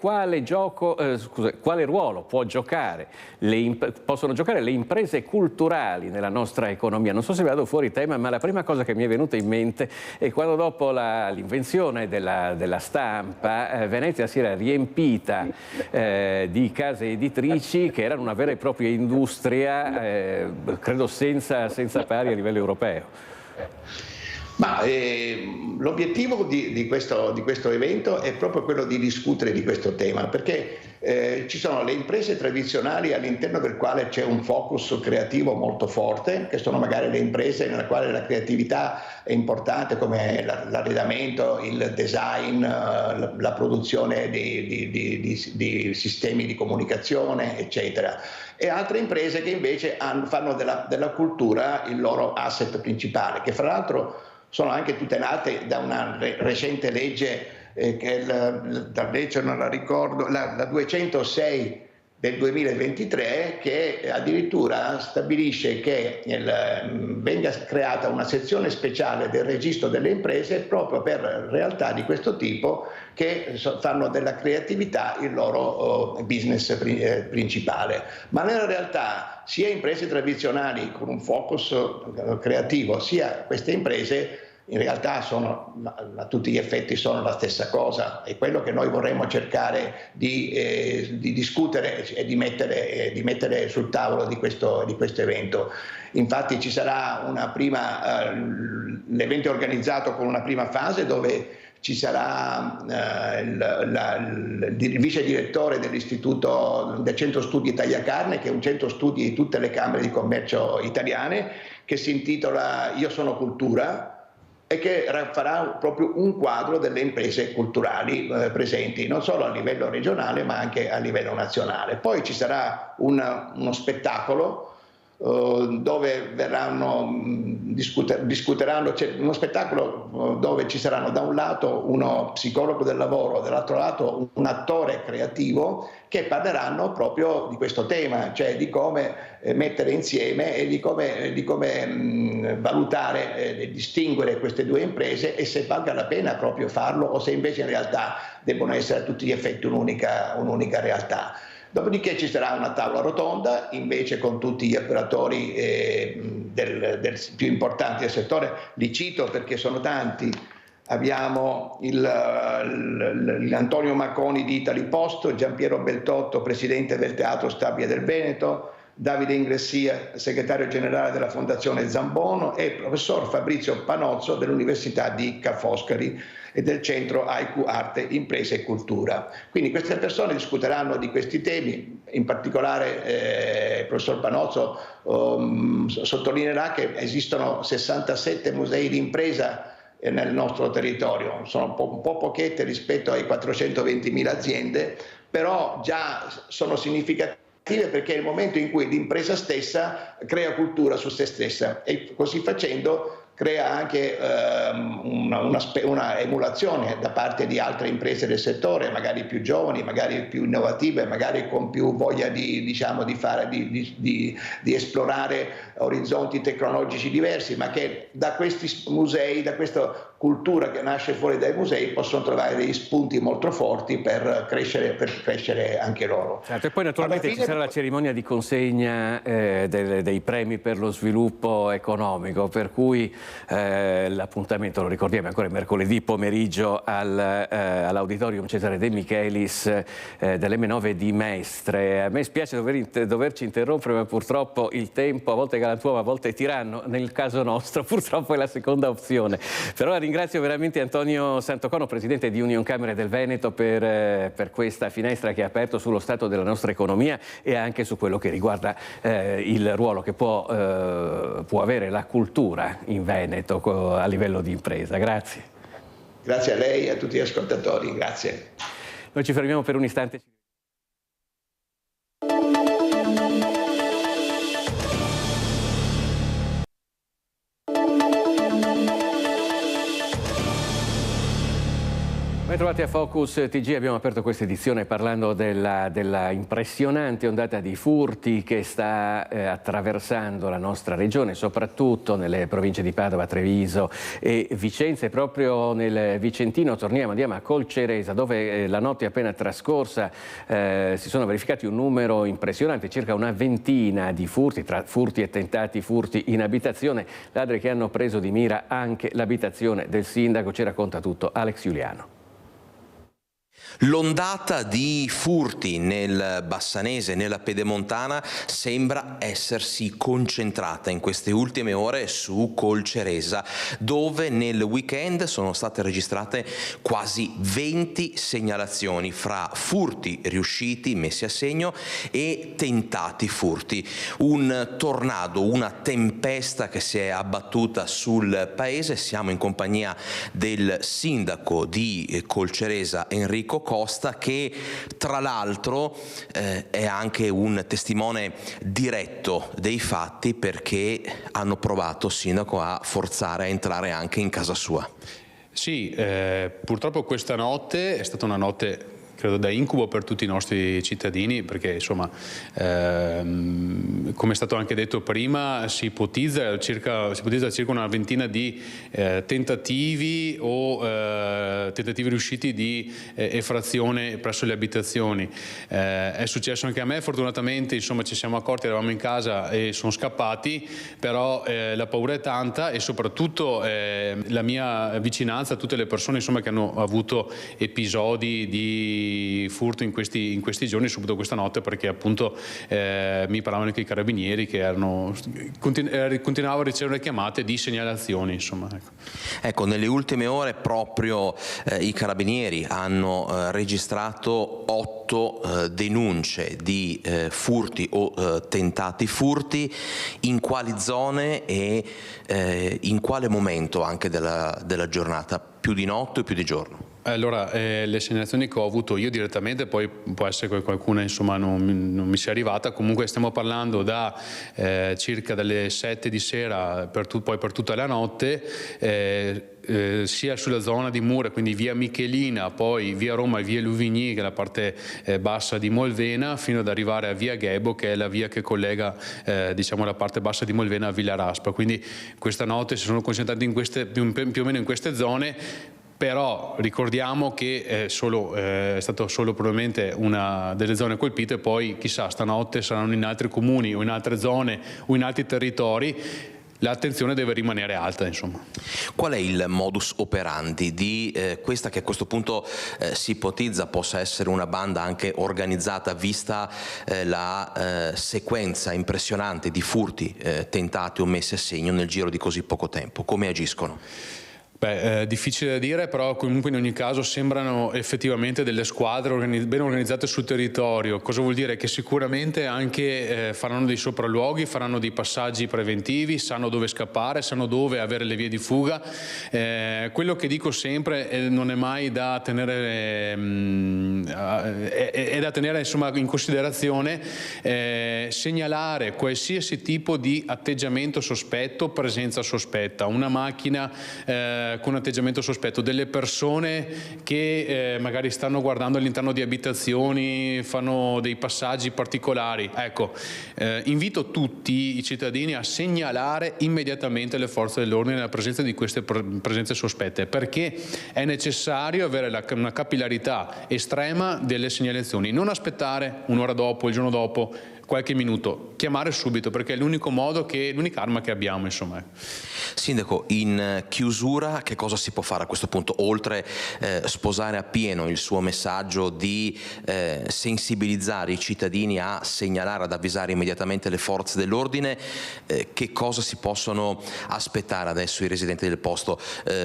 Speaker 1: ruolo possono giocare le imprese culturali nella nostra economia. Non so se vado fuori tema, ma la prima cosa che mi è venuta in mente è quando dopo l'invenzione della stampa Venezia si era riempita di case editrici che erano una vera e propria industria, credo senza pari a livello europeo.
Speaker 3: Ma l'obiettivo di questo evento è proprio quello di discutere di questo tema, perché ci sono le imprese tradizionali all'interno del quale c'è un focus creativo molto forte, che sono magari le imprese nella quale la creatività è importante, come l'arredamento, il design, la produzione di sistemi di comunicazione, eccetera. E altre imprese che invece fanno della cultura il loro asset principale, che fra l'altro sono anche tutelate da una recente legge, che è la legge, non la ricordo, la 206 del 2023, che addirittura stabilisce che venga creata una sezione speciale del registro delle imprese proprio per realtà di questo tipo che fanno della creatività il loro business principale. Ma nella realtà sia imprese tradizionali con un focus creativo, sia queste imprese in realtà a tutti gli effetti sono la stessa cosa, è quello che noi vorremmo cercare di discutere e di mettere sul tavolo di questo evento. Infatti ci sarà l'evento è organizzato con una prima fase dove ci sarà il vice direttore dell'Istituto del Centro Studi Tagliacarne, che è un centro studi di tutte le Camere di Commercio italiane, che si intitola Io sono cultura, e che farà proprio un quadro delle imprese culturali presenti non solo a livello regionale ma anche a livello nazionale. Poi ci sarà uno spettacolo dove discuteranno, c'è uno spettacolo dove ci saranno da un lato uno psicologo del lavoro, dall'altro lato un attore creativo, che parleranno proprio di questo tema, cioè di come mettere insieme e di come valutare e distinguere queste due imprese, e se valga la pena proprio farlo o se invece in realtà debbono essere a tutti gli effetti un'unica realtà. Dopodiché ci sarà una tavola rotonda invece con tutti gli operatori più importanti del settore, li cito perché sono tanti. Abbiamo Antonio Macconi di Italy Post, Giampiero Beltotto, presidente del Teatro Stabile del Veneto, Davide Ingressia, segretario generale della Fondazione Zambono, e il professor Fabrizio Panozzo dell'Università di Ca' Foscari e del Centro AIQ Arte, Impresa e Cultura. Quindi queste persone discuteranno di questi temi, in particolare il professor Panozzo sottolineerà che esistono 67 musei di impresa nel nostro territorio, sono un po' pochette rispetto ai 420.000 aziende, però già sono significative perché è il momento in cui l'impresa stessa crea cultura su se stessa e così facendo crea anche una emulazione da parte di altre imprese del settore, magari più giovani, magari più innovative, magari con più voglia di esplorare orizzonti tecnologici diversi, ma che da questi musei, da questa cultura che nasce fuori dai musei, possono trovare degli spunti molto forti per crescere anche loro.
Speaker 1: Certo, e poi naturalmente ci sarà la cerimonia di consegna dei premi per lo sviluppo economico, per cui l'appuntamento, lo ricordiamo, ancora mercoledì pomeriggio all'Auditorium Cesare De Michelis dell'M9 di Mestre. A me spiace doverci interrompere, ma purtroppo il tempo a volte è galantuomo, a volte è tiranno, nel caso nostro purtroppo è la seconda opzione. Per ora ringrazio veramente Antonio Santocono, presidente di Union Camere del Veneto, per questa finestra che ha aperto sullo stato della nostra economia e anche su quello che riguarda il ruolo che può avere la cultura in Veneto a livello di impresa. Grazie.
Speaker 3: Grazie a lei e a tutti gli ascoltatori. Grazie.
Speaker 1: Noi ci fermiamo per un istante. Ben trovati a Focus TG, abbiamo aperto questa edizione parlando della impressionante ondata di furti che sta attraversando la nostra regione, soprattutto nelle province di Padova, Treviso e Vicenza. E proprio nel Vicentino andiamo a Colceresa, dove la notte appena trascorsa si sono verificati un numero impressionante, circa una ventina di furti, tra furti e tentati furti in abitazione, ladri che hanno preso di mira anche l'abitazione del sindaco. Ci racconta tutto Alex Giuliano.
Speaker 13: L'ondata di furti nel Bassanese, nella Pedemontana, sembra essersi concentrata in queste ultime ore su Colceresa, dove nel weekend sono state registrate quasi 20 segnalazioni fra furti riusciti, messi a segno, e tentati furti. Un tornado, una tempesta che si è abbattuta sul paese. Siamo in compagnia del sindaco di Colceresa, Enrico Costa, che tra l'altro è anche un testimone diretto dei fatti, perché hanno provato, sindaco, a forzare a entrare anche in casa sua.
Speaker 14: Sì, purtroppo questa notte è stata una notte, credo, da incubo per tutti i nostri cittadini, perché insomma, come è stato anche detto prima, si ipotizza circa una ventina di tentativi o tentativi riusciti di effrazione presso le abitazioni. È successo anche a me, fortunatamente insomma ci siamo accorti, eravamo in casa e sono scappati, però la paura è tanta, e soprattutto la mia vicinanza a tutte le persone insomma che hanno avuto episodi di furto in questi giorni, subito questa notte, perché appunto mi parlavano anche i carabinieri che continuavano a ricevere chiamate di segnalazioni, insomma.
Speaker 13: Ecco, nelle ultime ore proprio i carabinieri hanno registrato 8 denunce di furti o tentati furti. In quali zone e in quale momento anche della giornata? Più di notte o più di giorno?
Speaker 14: Allora, le segnalazioni che ho avuto io direttamente, poi può essere che qualcuna insomma non mi sia arrivata, comunque stiamo parlando da circa dalle 7 di sera poi per tutta la notte, sia sulla zona di Mura, quindi via Michelina, poi via Roma e via Louvigny, che è la parte bassa di Molvena, fino ad arrivare a via Ghebo, che è la via che collega diciamo la parte bassa di Molvena a Villa Raspa. Quindi questa notte si sono concentrati più o meno in queste zone. Però ricordiamo che è stato solo probabilmente una delle zone colpite, poi chissà, stanotte saranno in altri comuni o in altre zone o in altri territori. L'attenzione deve rimanere alta, insomma.
Speaker 13: Qual è il modus operandi di questa, che a questo punto si ipotizza possa essere una banda anche organizzata, vista la sequenza impressionante di furti tentati o messi a segno nel giro di così poco tempo? Come agiscono?
Speaker 14: Difficile da dire, però comunque in ogni caso sembrano effettivamente delle squadre ben organizzate sul territorio. Cosa vuol dire? Che sicuramente anche faranno dei sopralluoghi, faranno dei passaggi preventivi, sanno dove scappare, sanno dove avere le vie di fuga. Quello che dico sempre non è mai da tenere, è da tenere insomma in considerazione, segnalare qualsiasi tipo di atteggiamento sospetto, presenza sospetta, una macchina con atteggiamento sospetto, delle persone che magari stanno guardando all'interno di abitazioni, fanno dei passaggi particolari. Ecco, invito tutti i cittadini a segnalare immediatamente le forze dell'ordine la presenza di queste presenze sospette, perché è necessario avere una capillarità estrema delle segnalazioni, non aspettare un'ora dopo, il giorno dopo, qualche minuto, chiamare subito, perché è l'unico modo, l'unica arma che abbiamo, insomma.
Speaker 13: Sindaco, in chiusura che cosa si può fare a questo punto, oltre sposare appieno il suo messaggio di sensibilizzare i cittadini a segnalare, ad avvisare immediatamente le forze dell'ordine? Che cosa si possono aspettare adesso i residenti del posto?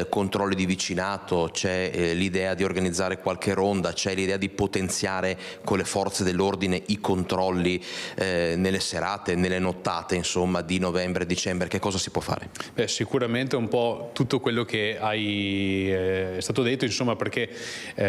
Speaker 13: Controlli di vicinato, c'è l'idea di organizzare qualche ronda, c'è l'idea di potenziare con le forze dell'ordine i controlli nelle serate, nelle nottate, insomma, di novembre e dicembre? Che cosa si può fare?
Speaker 14: Sicuramente un po' tutto quello che è stato detto, insomma, perché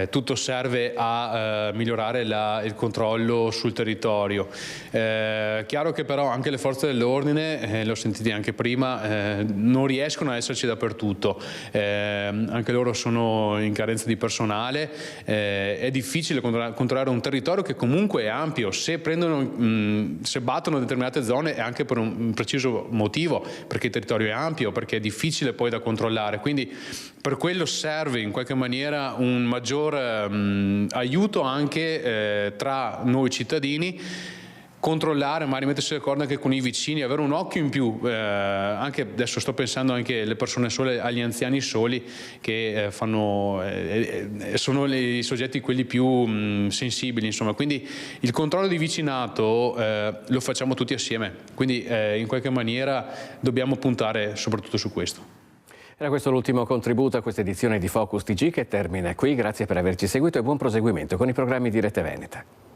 Speaker 14: tutto serve a migliorare il controllo sul territorio. Chiaro che però anche le forze dell'ordine, l'ho sentito anche prima, non riescono a esserci dappertutto, anche loro sono in carenza di personale, è difficile controllare un territorio che comunque è ampio. Se battono determinate zone è anche per un preciso motivo, perché il territorio è ampio, perché è difficile poi da controllare, quindi per quello serve in qualche maniera un maggior aiuto anche tra noi cittadini, controllare, magari mettersi d'accordo anche con i vicini, avere un occhio in più, anche adesso sto pensando anche alle persone sole, agli anziani soli che sono i soggetti quelli più sensibili, insomma, quindi il controllo di vicinato lo facciamo tutti assieme, quindi in qualche maniera dobbiamo puntare soprattutto su questo.
Speaker 1: Era questo l'ultimo contributo a questa edizione di Focus TG che termina qui, grazie per averci seguito e buon proseguimento con i programmi di Rete Veneta.